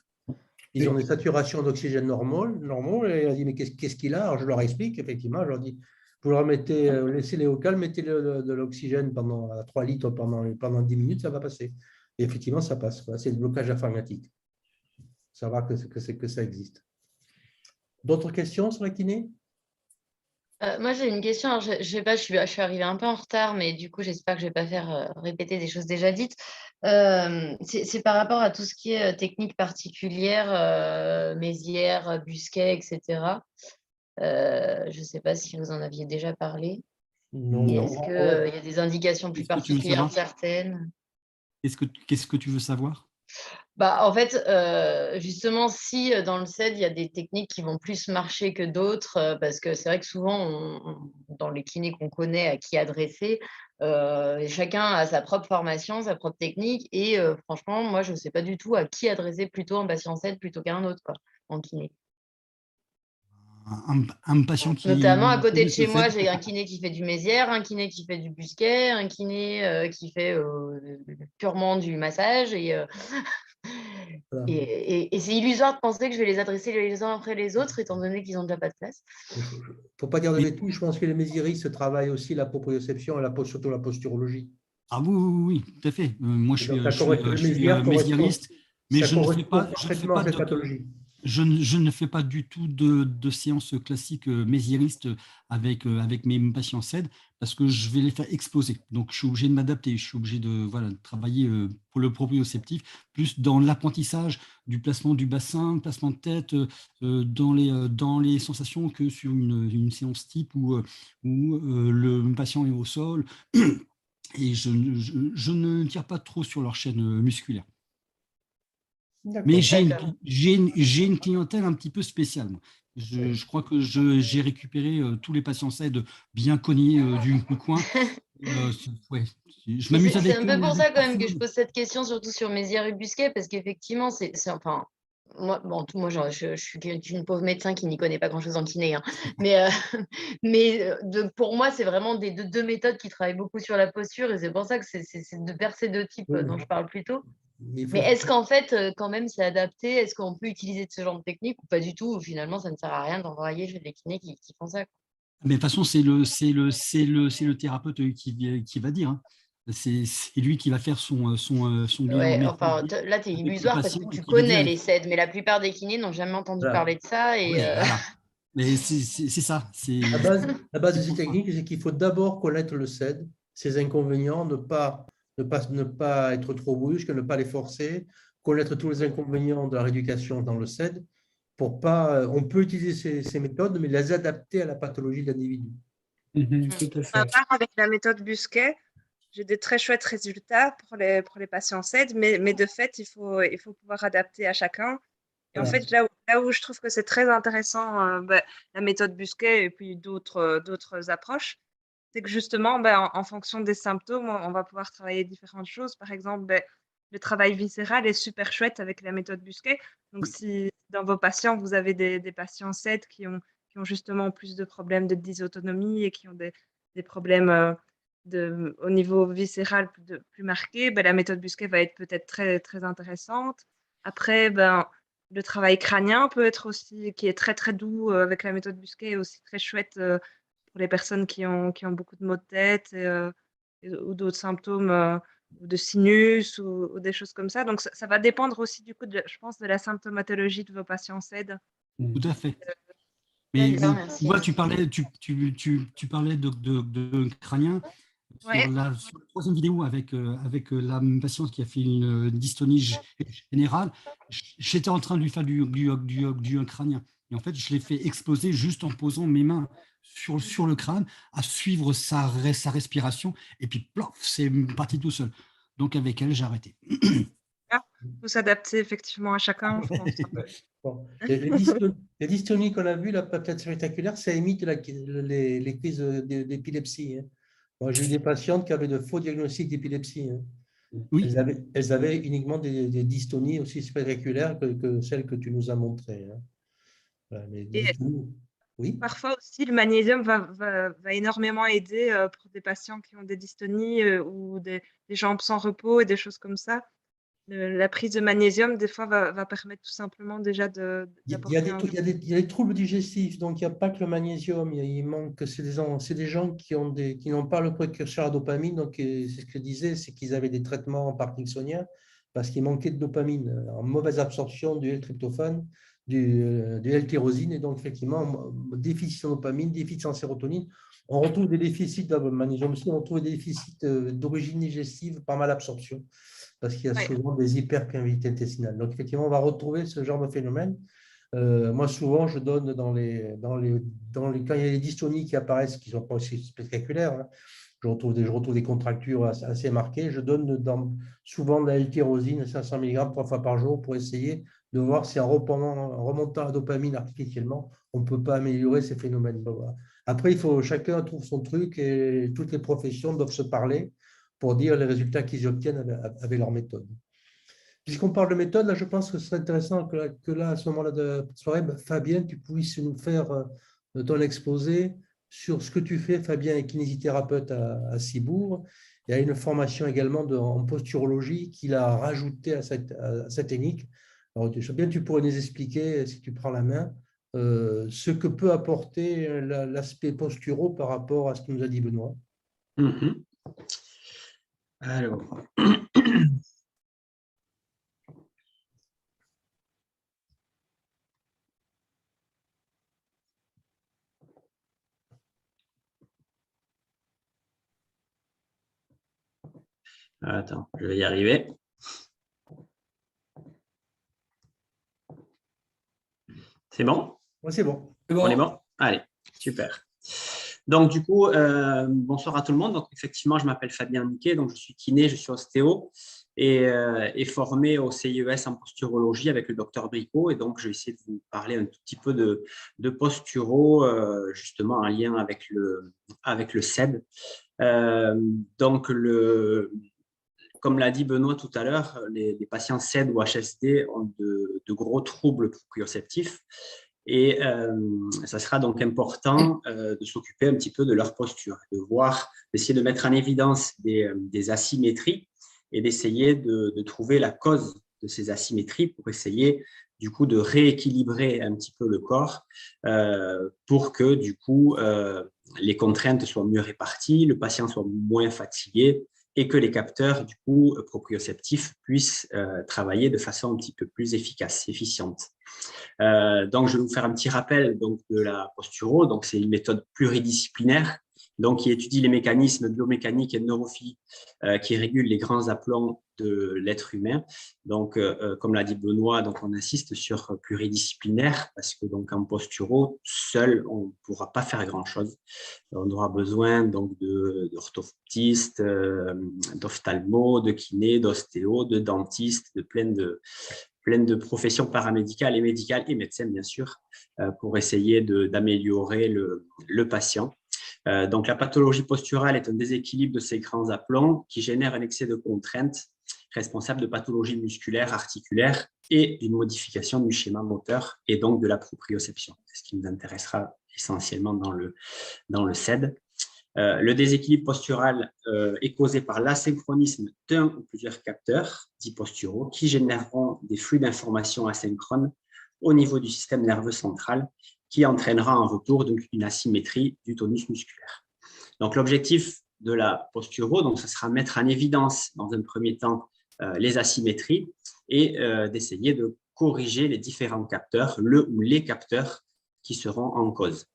Ils ont des saturations d'oxygène normaux, et ils disent mais qu'est-ce qu'il a? Alors je leur explique, effectivement, je leur dis, vous leur mettez, laissez-les au calme, mettez de l'oxygène à 3 litres pendant 10 minutes, ça va passer. Et effectivement, ça passe. C'est le blocage diaphragmatique. Savoir que ça existe. D'autres questions sur la kiné? Moi, j'ai une question. Alors, je sais pas, je suis arrivée un peu en retard, mais du coup, j'espère que je ne vais pas faire répéter des choses déjà dites. C'est par rapport à tout ce qui est technique particulière, Mézières, Busquet, etc. Je ne sais pas si vous en aviez déjà parlé. Est-ce qu'il y a des indications plus particulières certaines? Qu'est-ce que tu veux savoir? En fait, justement, si dans le CED, il y a des techniques qui vont plus marcher que d'autres, parce que c'est vrai que souvent, dans les kinés qu'on connaît, à qui adresser, chacun a sa propre formation, sa propre technique, et franchement, moi, je ne sais pas du tout à qui adresser plutôt un patient CED plutôt qu'un autre, quoi, en kiné. Un patient qui… Notamment à côté de chez moi, j'ai un kiné qui fait du Mézières, un kiné qui fait du Busquet, un kiné qui fait purement du massage, et c'est illusoire de penser que je vais les adresser les uns après les autres, étant donné qu'ils n'ont déjà pas de place. Il ne faut pas dire de bêtises. Je pense que les mésiéristes travaillent aussi la proprioception et surtout la posturologie. Ah oui, tout à fait. Moi, je suis mésiériste, mais je ne fais pas du tout de séance classique mésiériste avec mes patients CED, parce que je vais les faire exploser. Donc, je suis obligé de m'adapter, je suis obligé de travailler pour le proprioceptif, plus dans l'apprentissage du placement du bassin, le placement de tête, dans les sensations que sur une séance type où le patient est au sol et je ne tire pas trop sur leur chaîne musculaire. Mais j'ai une clientèle un petit peu spéciale. Je crois que j'ai récupéré tous les patients SED bien cognés du coin. Ouais, je m'amuse avec C'est un peu pour ça quand même que je pose cette question, surtout sur Mézières-et-Busquet, parce qu'effectivement, enfin, moi je suis une pauvre médecin qui n'y connaît pas grand-chose en kiné, hein. Mais pour moi, c'est vraiment deux méthodes qui travaillent beaucoup sur la posture, et c'est pour ça que c'est vers ces deux types dont je parle plus tôt. Mais est-ce qu'en fait, quand même, c'est adapté? Est-ce qu'on peut utiliser ce genre de technique ou pas du tout? Ou finalement, ça ne sert à rien d'envoyer chez des kinés qui font ça, quoi. Mais de toute façon, c'est le thérapeute qui va dire, hein. C'est lui qui va faire son bilan. Ouais, enfin, là, tu es illusoire parce que tu connais les SED, mais la plupart des kinés n'ont jamais entendu parler de ça. Et, oui, voilà. Mais c'est ça. La base de ces techniques, c'est qu'il faut d'abord connaître le SED, ses inconvénients, ne pas être trop brusque, ne pas les forcer, connaître tous les inconvénients de la rééducation dans le SED. On peut utiliser ces méthodes, mais les adapter à la pathologie de l'individu. Tout à fait. Avec la méthode Busquet, j'ai des très chouettes résultats pour les patients SED, mais de fait, il faut pouvoir adapter à chacun. Et en fait, là où je trouve que c'est très intéressant, la méthode Busquet et puis d'autres approches, c'est que justement, en fonction des symptômes, on va pouvoir travailler différentes choses. Par exemple, le travail viscéral est super chouette avec la méthode Busquet. Donc, si dans vos patients, vous avez des patients SED qui ont justement plus de problèmes de dysautonomie et qui ont des problèmes au niveau viscéral plus marqués, la méthode Busquet va être peut-être très, très intéressante. Après, le travail crânien peut être aussi, qui est très, très doux avec la méthode Busquet, aussi très chouette pour les personnes qui ont beaucoup de maux de tête ou d'autres symptômes ou de sinus ou des choses comme ça. Donc, ça va dépendre aussi, du coup, je pense, de la symptomatologie de vos patients SED. Tout à fait. Mais tu vois, tu parlais de crânien. Sur la troisième vidéo avec la patiente qui a fait une dystonie générale, j'étais en train de lui faire du crânien. Et en fait, je l'ai fait exploser juste en posant mes mains sur le crâne, à suivre sa respiration. Et puis, plof, c'est parti tout seul. Donc, avec elle, j'ai arrêté. Il faut s'adapter effectivement à chacun, je pense. Les dystonies qu'on a vues, là, peut-être spectaculaires, ça imite les crises d'épilepsie. Moi, j'ai eu des patientes qui avaient de faux diagnostics d'épilepsie. Oui. Elles avaient uniquement des dystonies aussi spectaculaires que celles que tu nous as montrées. Oui. Parfois aussi, le magnésium va énormément aider pour des patients qui ont des dystonies ou des jambes sans repos et des choses comme ça. La prise de magnésium, des fois, va permettre tout simplement déjà d'apporter il y a des troubles digestifs, donc il n'y a pas que le magnésium. Il manque, c'est des gens qui n'ont pas le précurseur à dopamine. Donc, c'est ce que je disais, c'est qu'ils avaient des traitements parkinsoniens parce qu'il manquait de dopamine, en mauvaise absorption du L-tryptophane, du L-tyrosine, et donc effectivement, déficit en dopamine, déficit en sérotonine. On retrouve des déficits de magnésium aussi, on retrouve des déficits d'origine digestive par malabsorption, parce qu'il y a souvent des hyperperméabilités intestinales. Donc, effectivement, on va retrouver ce genre de phénomène. Moi, souvent, je donne quand il y a des dystonies qui apparaissent, qui ne sont pas aussi spectaculaires, hein, je retrouve des contractures assez marquées. Je donne souvent de la L-tyrosine, 500 mg 3 fois par jour, pour essayer de voir si en remontant la dopamine artificiellement, on ne peut pas améliorer ces phénomènes. Après, chacun trouve son truc et toutes les professions doivent se parler pour dire les résultats qu'ils obtiennent avec leur méthode. Puisqu'on parle de méthode, là, je pense que ce serait intéressant que là, à ce moment-là de la soirée, Fabien, tu puisses nous faire ton exposé sur ce que tu fais. Fabien est kinésithérapeute à Cibourg. Il y a une formation également en posturologie qu'il a rajoutée à cette technique. Alors, Fabien, tu pourrais nous expliquer, si tu prends la main, ce que peut apporter l'aspect posturaux par rapport à ce que nous a dit Benoît. Alors, attends, je vais y arriver. C'est bon? Oui, c'est bon. On est bon? Allez, super. Donc, du coup, bonsoir à tout le monde. Donc, effectivement, je m'appelle Fabien Niquet, donc je suis kiné, je suis ostéo. est formé au CIES en posturologie avec le docteur Bricot. Et donc, je vais essayer de vous parler un tout petit peu de posturo, justement en lien avec le SED. Donc, comme l'a dit Benoît tout à l'heure, les patients SED ou HSD ont de gros troubles proprioceptifs. Et ça sera donc important de s'occuper un petit peu de leur posture, d'essayer de mettre en évidence des asymétries et d'essayer de trouver la cause de ces asymétries pour essayer du coup de rééquilibrer un petit peu le corps pour que du coup les contraintes soient mieux réparties, le patient soit moins fatigué et que les capteurs du coup proprioceptifs puissent travailler de façon un petit peu plus efficace, efficiente. Donc, je vais vous faire un petit rappel donc, de la posturo. Donc, c'est une méthode pluridisciplinaire donc, qui étudie les mécanismes biomécaniques et neurophysiques qui régulent les grands aplombs de l'être humain. Donc, comme l'a dit Benoît, donc, on insiste sur pluridisciplinaire parce que donc, en posturo, seul, on ne pourra pas faire grand-chose. On aura besoin d'orthoptistes, d'ophtalmo, de kiné, d'ostéo, de dentistes, de plein de professions paramédicales et médicales et médecins, bien sûr, pour essayer d'améliorer le patient. Donc, la pathologie posturale est un déséquilibre de ces grands aplombs qui génère un excès de contraintes responsable de pathologies musculaires, articulaires et d'une modification du schéma moteur et donc de la proprioception. C'est ce qui nous intéressera essentiellement dans le SED. Le déséquilibre postural est causé par l'asynchronisme d'un ou plusieurs capteurs, dits posturaux, qui généreront des flux d'informations asynchrones au niveau du système nerveux central, qui entraînera en retour donc, une asymétrie du tonus musculaire. Donc, l'objectif de la posturo, donc, ce sera mettre en évidence, dans un premier temps, les asymétries et d'essayer de corriger les différents capteurs, le ou les capteurs qui seront en cause.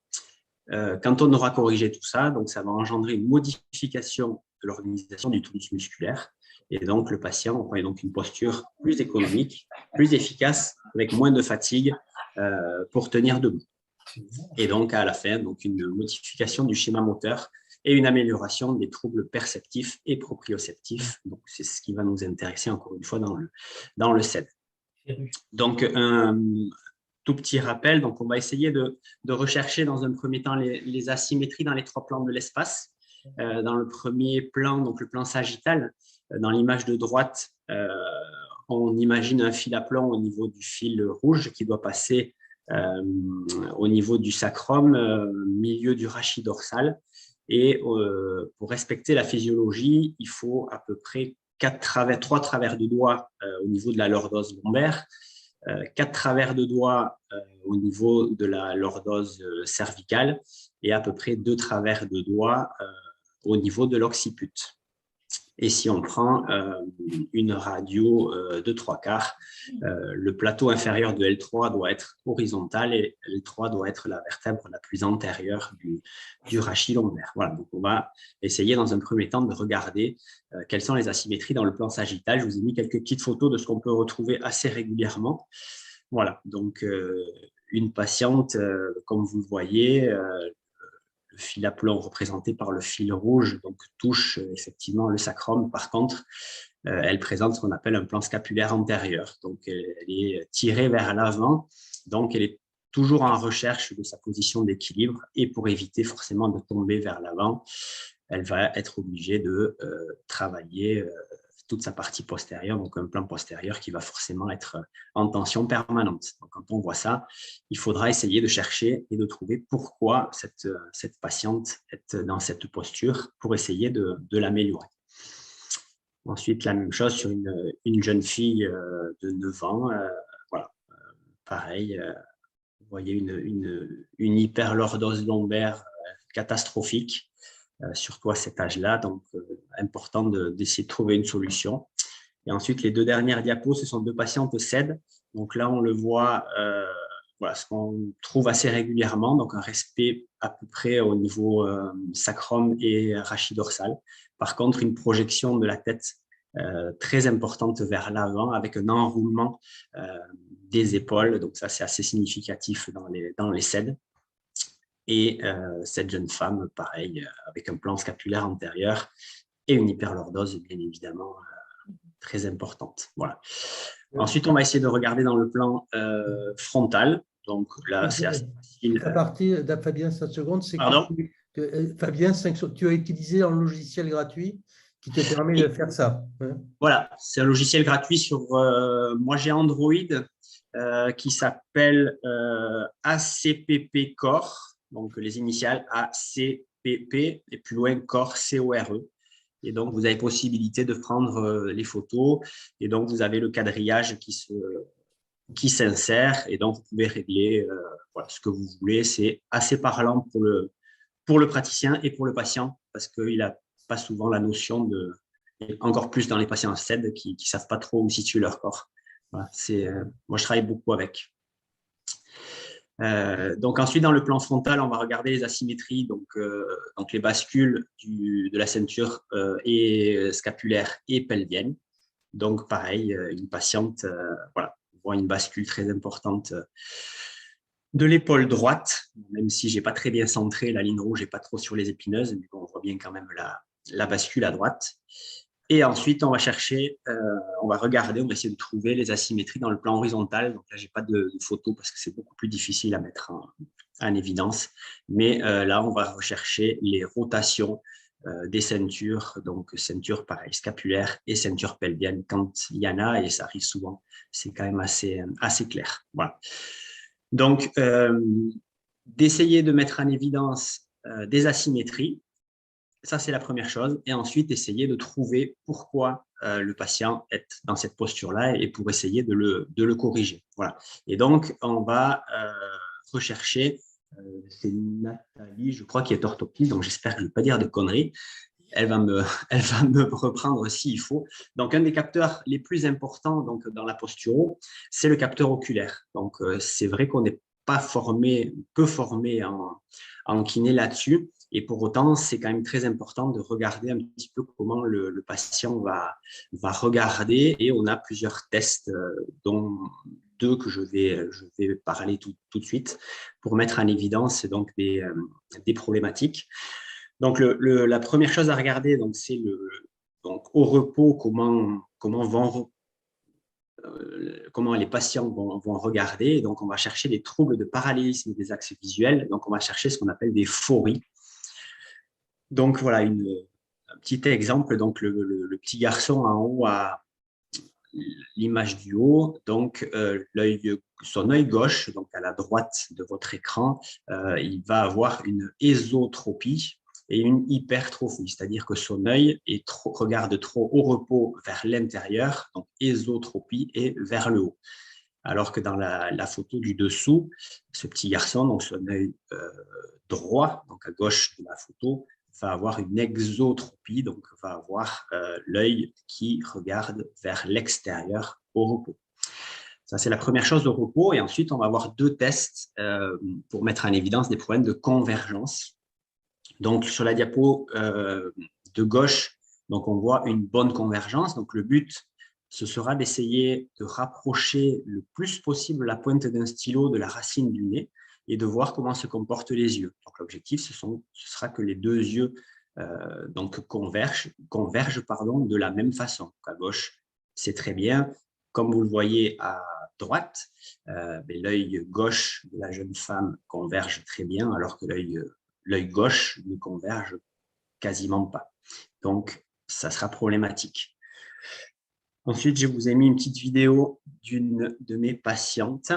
Quand on aura corrigé tout ça, donc ça va engendrer une modification de l'organisation du tonus musculaire et donc le patient aura donc une posture plus économique, plus efficace, avec moins de fatigue pour tenir debout. Et donc à la fin, donc une modification du schéma moteur et une amélioration des troubles perceptifs et proprioceptifs. Donc c'est ce qui va nous intéresser encore une fois dans le SED. Donc un tout petit rappel, donc on va essayer de rechercher dans un premier temps les asymétries dans les trois plans de l'espace. Dans le premier plan, donc le plan sagittal, dans l'image de droite, on imagine un fil à plomb au niveau du fil rouge qui doit passer au niveau du sacrum, milieu du rachis dorsal. Et pour respecter la physiologie, il faut à peu près 3 travers de doigts au niveau de la lordose lombaire, 4 travers de doigts au niveau de la lordose cervicale et à peu près 2 travers de doigts au niveau de l'occiput. Et si on prend une radio de 3/4, le plateau inférieur de L3 doit être horizontal et L3 doit être la vertèbre la plus antérieure du rachis lombaire. Voilà, donc on va essayer dans un premier temps de regarder quelles sont les asymétries dans le plan sagittal. Je vous ai mis quelques petites photos de ce qu'on peut retrouver assez régulièrement. Voilà, donc une patiente, comme vous le voyez, le fil à plomb représenté par le fil rouge donc, touche effectivement le sacrum. Par contre, elle présente ce qu'on appelle un plan scapulaire antérieur. Donc, elle est tirée vers l'avant. Donc, elle est toujours en recherche de sa position d'équilibre. Et pour éviter forcément de tomber vers l'avant, elle va être obligée de travailler toute sa partie postérieure, donc un plan postérieur qui va forcément être en tension permanente. Donc, quand on voit ça, il faudra essayer de chercher et de trouver pourquoi cette patiente est dans cette posture pour essayer de l'améliorer. Ensuite, la même chose sur une jeune fille de 9 ans. Voilà, pareil, vous voyez une hyperlordose lombaire catastrophique. Surtout à cet âge-là, donc important d'essayer de trouver une solution. Et ensuite, les 2 dernières diapos, ce sont 2 patientes SED. Donc là, on le voit, voilà, ce qu'on trouve assez régulièrement, donc un respect à peu près au niveau sacrum et rachis dorsal. Par contre, une projection de la tête très importante vers l'avant avec un enroulement des épaules. Donc ça, c'est assez significatif dans les SED. Et cette jeune femme, pareil, avec un plan scapulaire antérieur et une hyperlordose, bien évidemment, très importante. Voilà. Ensuite, on va essayer de regarder dans le plan frontal. Donc là, c'est assez facile. La partie, Fabien, 5 secondes, c'est Pardon? Fabien, tu as utilisé un logiciel gratuit qui te permet de faire ça. Hein. Voilà, c'est un logiciel gratuit sur. Moi, j'ai Android qui s'appelle ACPP Core, donc les initiales ACPP et plus loin Core, C-O-R-E. Et donc, vous avez possibilité de prendre les photos et donc vous avez le quadrillage qui s'insère et donc vous pouvez régler voilà, ce que vous voulez. C'est assez parlant pour le praticien et pour le patient parce qu'il n'a pas souvent la notion de, et encore plus dans les patients SED qui ne savent pas trop où situer leur corps. Voilà, moi, je travaille beaucoup avec. Donc ensuite, dans le plan frontal, on va regarder les asymétries, donc les bascules de la ceinture et scapulaire et pelvienne. Donc pareil, une patiente, voilà, on voit une bascule très importante de l'épaule droite, même si je n'ai pas très bien centré, la ligne rouge n'est pas trop sur les épineuses, mais on voit bien quand même la bascule à droite. Et ensuite, on va chercher, on va regarder, on va essayer de trouver les asymétries dans le plan horizontal. Donc là, je n'ai pas de photo parce que c'est beaucoup plus difficile à mettre en évidence. Mais là, on va rechercher les rotations des ceintures, donc ceinture pareil, scapulaire et ceinture pelvienne quand il y en a, et ça arrive souvent. C'est quand même assez clair. Voilà. Donc, d'essayer de mettre en évidence des asymétries. Ça, c'est la première chose. Et ensuite, essayer de trouver pourquoi le patient est dans cette posture-là et pour essayer de le corriger. Voilà. Et donc, on va rechercher, c'est Nathalie, je crois, qui est orthoptiste, donc j'espère que je ne vais pas dire de conneries. Elle va me reprendre s'il faut. Donc, un des capteurs les plus importants donc, dans la posturo, c'est le capteur oculaire. Donc, c'est vrai qu'on n'est pas peu formé en kiné là-dessus. Et pour autant, c'est quand même très important de regarder un petit peu comment le patient va regarder. Et on a plusieurs tests, dont 2 que je vais parler tout de suite pour mettre en évidence donc, des problématiques. Donc, la première chose à regarder, c'est au repos, comment les patients vont regarder. Donc, on va chercher des troubles de parallélisme des axes visuels. Donc, on va chercher ce qu'on appelle des phories. Donc, voilà, un petit exemple. Donc, le petit garçon en haut a l'image du haut. Donc, son œil gauche, donc à la droite de votre écran, il va avoir une ésotropie et une hypertrophie, c'est-à-dire que son œil regarde trop au repos vers l'intérieur, donc ésotropie, et vers le haut. Alors que dans la photo du dessous, ce petit garçon, donc son œil droit, donc à gauche de la photo, va avoir une exotropie, donc va avoir l'œil qui regarde vers l'extérieur au repos. Ça, c'est la première chose au repos. Et ensuite, on va avoir 2 tests pour mettre en évidence des problèmes de convergence. Donc, sur la diapo de gauche, donc on voit une bonne convergence. Donc, le but, ce sera d'essayer de rapprocher le plus possible la pointe d'un stylo de la racine du nez et de voir comment se comportent les yeux. Donc, l'objectif, ce sera que les 2 yeux convergent de la même façon. Donc, à gauche, c'est très bien. Comme vous le voyez à droite, l'œil gauche de la jeune femme converge très bien, alors que l'œil gauche ne converge quasiment pas. Donc, ça sera problématique. Ensuite, je vous ai mis une petite vidéo d'une de mes patientes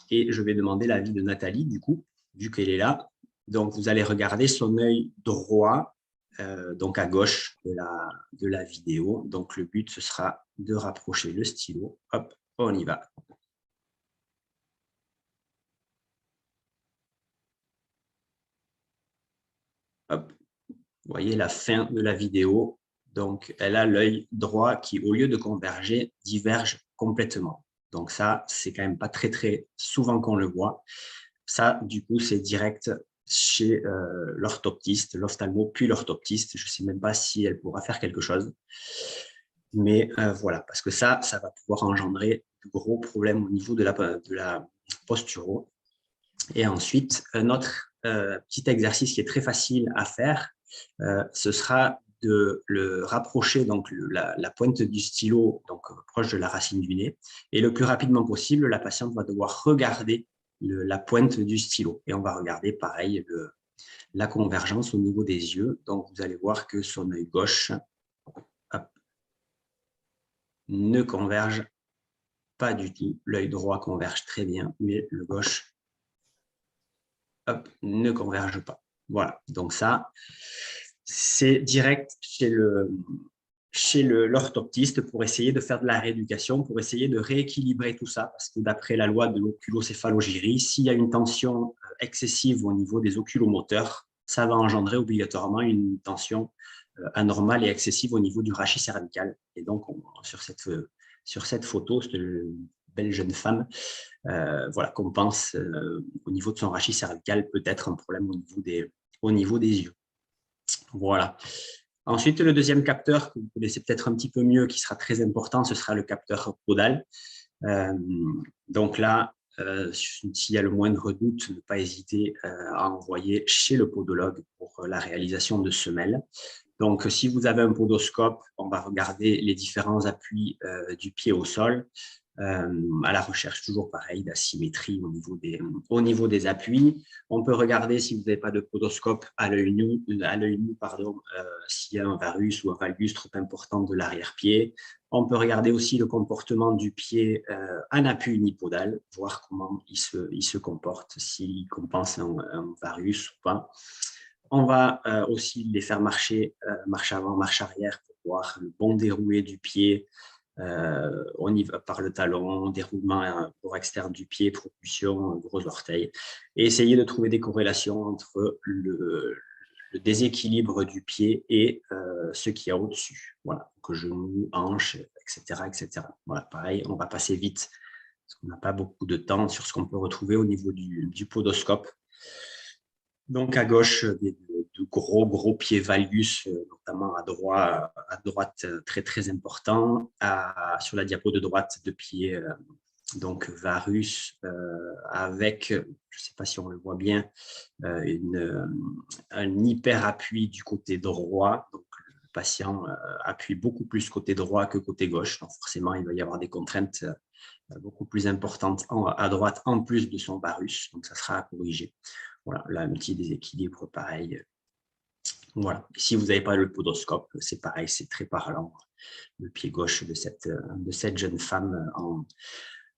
et je vais demander l'avis de Nathalie, du coup, vu qu'elle est là. Donc, vous allez regarder son œil droit, donc à gauche de la vidéo. Donc, le but, ce sera de rapprocher le stylo. Hop, on y va. Hop, vous voyez la fin de la vidéo. Donc, elle a l'œil droit qui, au lieu de converger, diverge complètement. Donc ça, c'est quand même pas très, très souvent qu'on le voit. Ça, du coup, c'est direct chez l'orthoptiste, l'ophtalmo, puis l'orthoptiste. Je ne sais même pas si elle pourra faire quelque chose. Mais voilà, parce que ça va pouvoir engendrer de gros problèmes au niveau de la posturo. Et ensuite, un autre petit exercice qui est très facile à faire, ce sera de le rapprocher, donc la pointe du stylo donc, proche de la racine du nez. Et le plus rapidement possible, la patiente va devoir regarder la pointe du stylo. Et on va regarder pareil la convergence au niveau des yeux. Donc, vous allez voir que son œil gauche ne converge pas du tout. L'œil droit converge très bien, mais le gauche ne converge pas. Voilà, donc ça, c'est direct chez l'orthoptiste pour essayer de faire de la rééducation, pour essayer de rééquilibrer tout ça, parce que d'après la loi de l'oculocéphalogyrie, s'il y a une tension excessive au niveau des oculomoteurs, ça va engendrer obligatoirement une tension anormale et excessive au niveau du rachis cervical. Et donc, sur cette photo, cette belle jeune femme, voilà, qu'on pense au niveau de son rachis cervical, peut-être un problème au niveau des yeux. Voilà. Ensuite, le deuxième capteur que vous connaissez peut-être un petit peu mieux, qui sera très important, ce sera le capteur podal. Donc là, s'il y a le moindre doute, ne pas hésiter à envoyer chez le podologue pour la réalisation de semelles. Donc, si vous avez un podoscope, on va regarder les différents appuis du pied au sol, à la recherche toujours pareil d'asymétrie au niveau des appuis. On peut regarder, si vous n'avez pas de podoscope, à l'œil nu, s'il y a un varus ou un valgus trop important de l'arrière-pied. On peut regarder aussi le comportement du pied en appui unipodal, voir comment il se comporte, s'il compense un varus ou pas. On va aussi les faire marcher, marche avant, marche arrière, pour voir le bon déroulé du pied, on y va par le talon, déroulement pour externe du pied, propulsion, gros orteil, et essayer de trouver des corrélations entre le déséquilibre du pied et ce qu'il y a au-dessus. Voilà, donc genou, hanche, etc., etc. Voilà, pareil, on va passer vite, parce qu'on n'a pas beaucoup de temps sur ce qu'on peut retrouver au niveau du podoscope. Donc, à gauche, de gros pieds valgus, notamment à droite, très, très important. Sur la diapo de droite, de pieds, donc varus, avec, je ne sais pas si on le voit bien, un hyper appui du côté droit. Donc, le patient appuie beaucoup plus côté droit que côté gauche. Donc, forcément, il va y avoir des contraintes beaucoup plus importantes à droite, en plus de son varus. Donc, ça sera à corriger. Voilà, là, un petit déséquilibre, pareil. Voilà. Si vous n'avez pas le podoscope, c'est pareil, c'est très parlant. Le pied gauche de cette jeune femme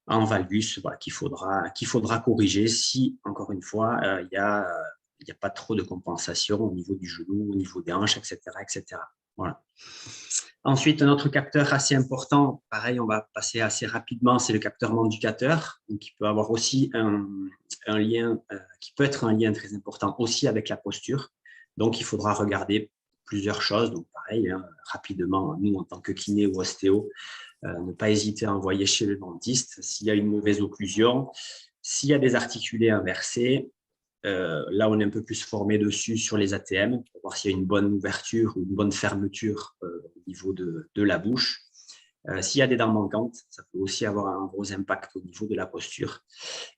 en valgus, voilà, qu'il faudra corriger si, encore une fois, il n'y a pas trop de compensation au niveau du genou, au niveau des hanches, etc. etc. Voilà. Ensuite, un autre capteur assez important, pareil, on va passer assez rapidement, c'est le capteur manducateur, qui peut avoir aussi un lien, qui peut être un lien très important aussi avec la posture. Donc, il faudra regarder plusieurs choses. Donc, pareil, rapidement, nous, en tant que kiné ou ostéo, ne pas hésiter à envoyer chez le dentiste s'il y a une mauvaise occlusion, s'il y a des articulés inversés. Là, on est un peu plus formé dessus sur les ATM pour voir s'il y a une bonne ouverture ou une bonne fermeture au niveau de la bouche. S'il y a des dents manquantes, ça peut aussi avoir un gros impact au niveau de la posture.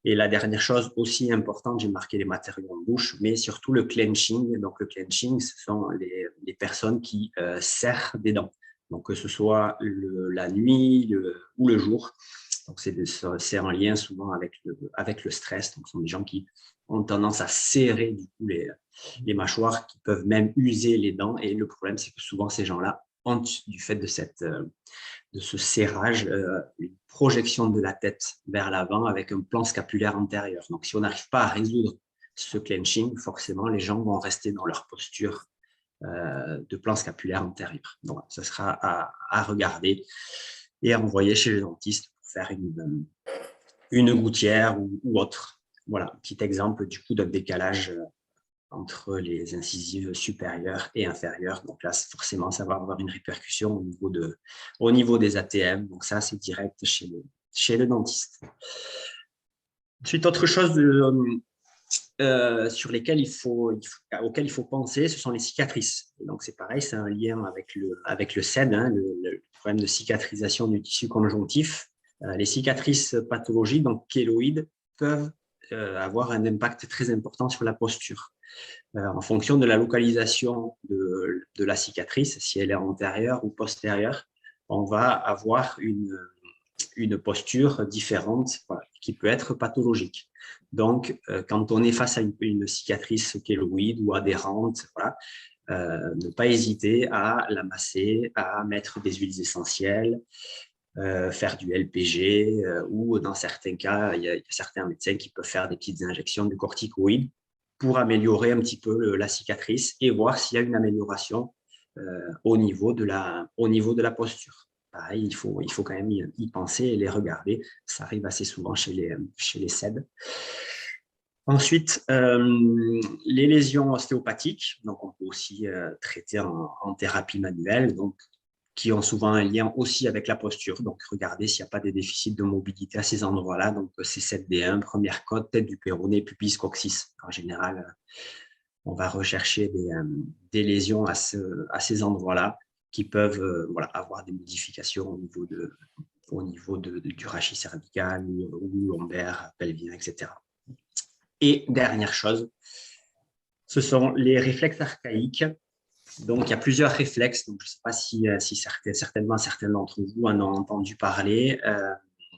Et la dernière chose aussi importante, j'ai marqué les matériaux en bouche, mais surtout le clenching. Donc, le clenching, ce sont les personnes qui serrent des dents. Donc, que ce soit la nuit ou le jour. Donc, c'est en lien souvent avec le stress. Donc, ce sont des gens qui ont tendance à serrer du coup les mâchoires, qui peuvent même user les dents. Et le problème, c'est que souvent, ces gens-là ont, du fait de ce serrage, une projection de la tête vers l'avant avec un plan scapulaire antérieur. Donc, si on n'arrive pas à résoudre ce clenching, forcément, les gens vont rester dans leur posture de plan scapulaire antérieur. Donc, ça sera à regarder et à envoyer chez le dentiste pour faire une gouttière ou autre. Voilà, un petit exemple du coup d'un décalage entre les incisives supérieures et inférieures. Donc là, forcément, ça va avoir une répercussion au niveau des ATM. Donc ça, c'est direct chez le dentiste. Ensuite, autre chose sur auquel il faut penser, ce sont les cicatrices. Et donc c'est pareil, c'est un lien avec le CED, le problème de cicatrisation du tissu conjonctif. Les cicatrices pathologiques, donc kéloïdes, peuvent avoir un impact très important sur la posture. En fonction de la localisation de la cicatrice, si elle est antérieure ou postérieure, on va avoir une posture différente, voilà, qui peut être pathologique. Donc, quand on est face à une cicatrice kéloïde ou adhérente, voilà, ne pas hésiter à la masser, à mettre des huiles essentielles, faire du LPG ou dans certains cas, il y a certains médecins qui peuvent faire des petites injections de corticoïdes pour améliorer un petit peu la cicatrice et voir s'il y a une amélioration au niveau de la posture. Pareil, il faut quand même y penser et les regarder. Ça arrive assez souvent chez les SED. Ensuite, les lésions ostéopathiques, donc on peut aussi traiter en thérapie manuelle, donc, qui ont souvent un lien aussi avec la posture. Donc, regardez s'il n'y a pas des déficits de mobilité à ces endroits-là. Donc, C7D1, première côte, tête du péroné, pubis, coccyx. En général, on va rechercher des lésions à ces endroits-là qui peuvent voilà, avoir des modifications au niveau du rachis cervical ou lombaire, pelvien, etc. Et dernière chose, ce sont les réflexes archaïques. Donc, il y a plusieurs réflexes. Donc, je ne sais pas si certainement certains d'entre vous en ont entendu parler.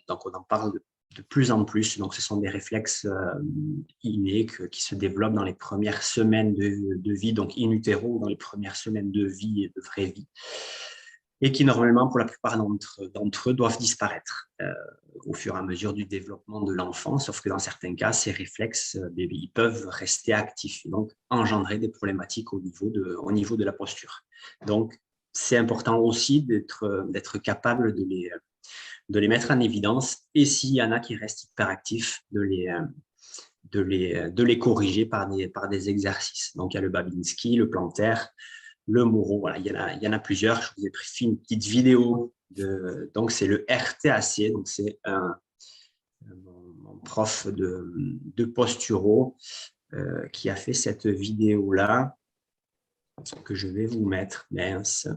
Donc, on en parle de plus en plus. Donc, ce sont des réflexes innés qui se développent dans les premières semaines de vie, donc in utero, dans les premières semaines de vie et de vraie vie, et qui, normalement, pour la plupart d'entre eux, doivent disparaître au fur et à mesure du développement de l'enfant, sauf que dans certains cas, ces réflexes, ils peuvent rester actifs, donc engendrer des problématiques au niveau de la posture. Donc, c'est important aussi d'être capable de les mettre en évidence, et s'il y en a qui restent hyperactifs, de les corriger par des exercices. Donc, il y a le Babinski, le plantaire, le Moro, voilà, il y en a plusieurs. Je vous ai fait une petite vidéo. Donc, c'est le RTAC. Donc, c'est mon prof de posturo qui a fait cette vidéo-là que je vais vous mettre. Mince.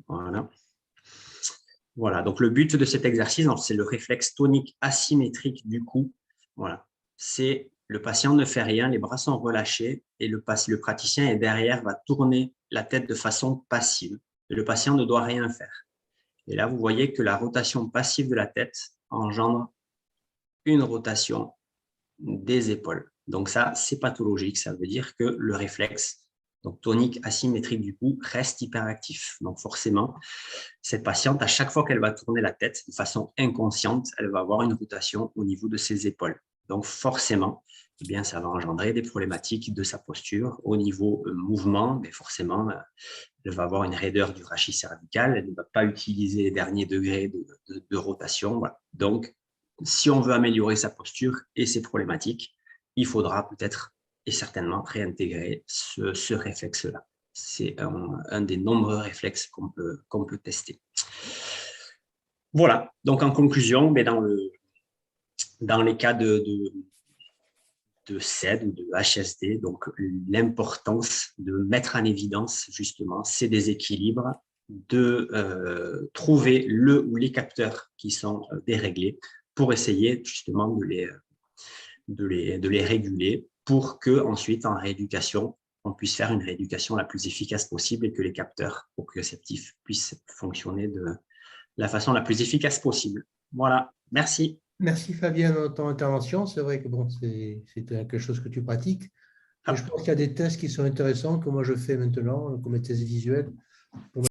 Voilà. Voilà. Donc, le but de cet exercice, c'est le réflexe tonique asymétrique du cou. Voilà. C'est le patient ne fait rien, les bras sont relâchés et le praticien est derrière, va tourner la tête de façon passive. Et le patient ne doit rien faire. Et là, vous voyez que la rotation passive de la tête engendre une rotation des épaules. Donc ça, c'est pathologique. Ça veut dire que le réflexe, donc tonique asymétrique du cou, reste hyperactif. Donc forcément, cette patiente, à chaque fois qu'elle va tourner la tête de façon inconsciente, elle va avoir une rotation au niveau de ses épaules. Donc forcément, eh bien, ça va engendrer des problématiques de sa posture au niveau mouvement, mais forcément, elle va avoir une raideur du rachis cervical, elle ne va pas utiliser les derniers degrés de rotation. Voilà. Donc, si on veut améliorer sa posture et ses problématiques, il faudra peut-être et certainement réintégrer ce réflexe-là. C'est un des nombreux réflexes qu'on peut tester. Voilà, donc en conclusion, mais dans les cas de SED ou de HSD, donc l'importance de mettre en évidence justement ces déséquilibres, de trouver le ou les capteurs qui sont déréglés pour essayer justement de les réguler pour qu'ensuite en rééducation, on puisse faire une rééducation la plus efficace possible et que les capteurs proprioceptifs puissent fonctionner de la façon la plus efficace possible. Voilà, merci. Merci Fabien de ton intervention. C'est vrai que bon, c'est quelque chose que tu pratiques. Et je pense qu'il y a des tests qui sont intéressants que moi je fais maintenant, comme les tests visuels, pour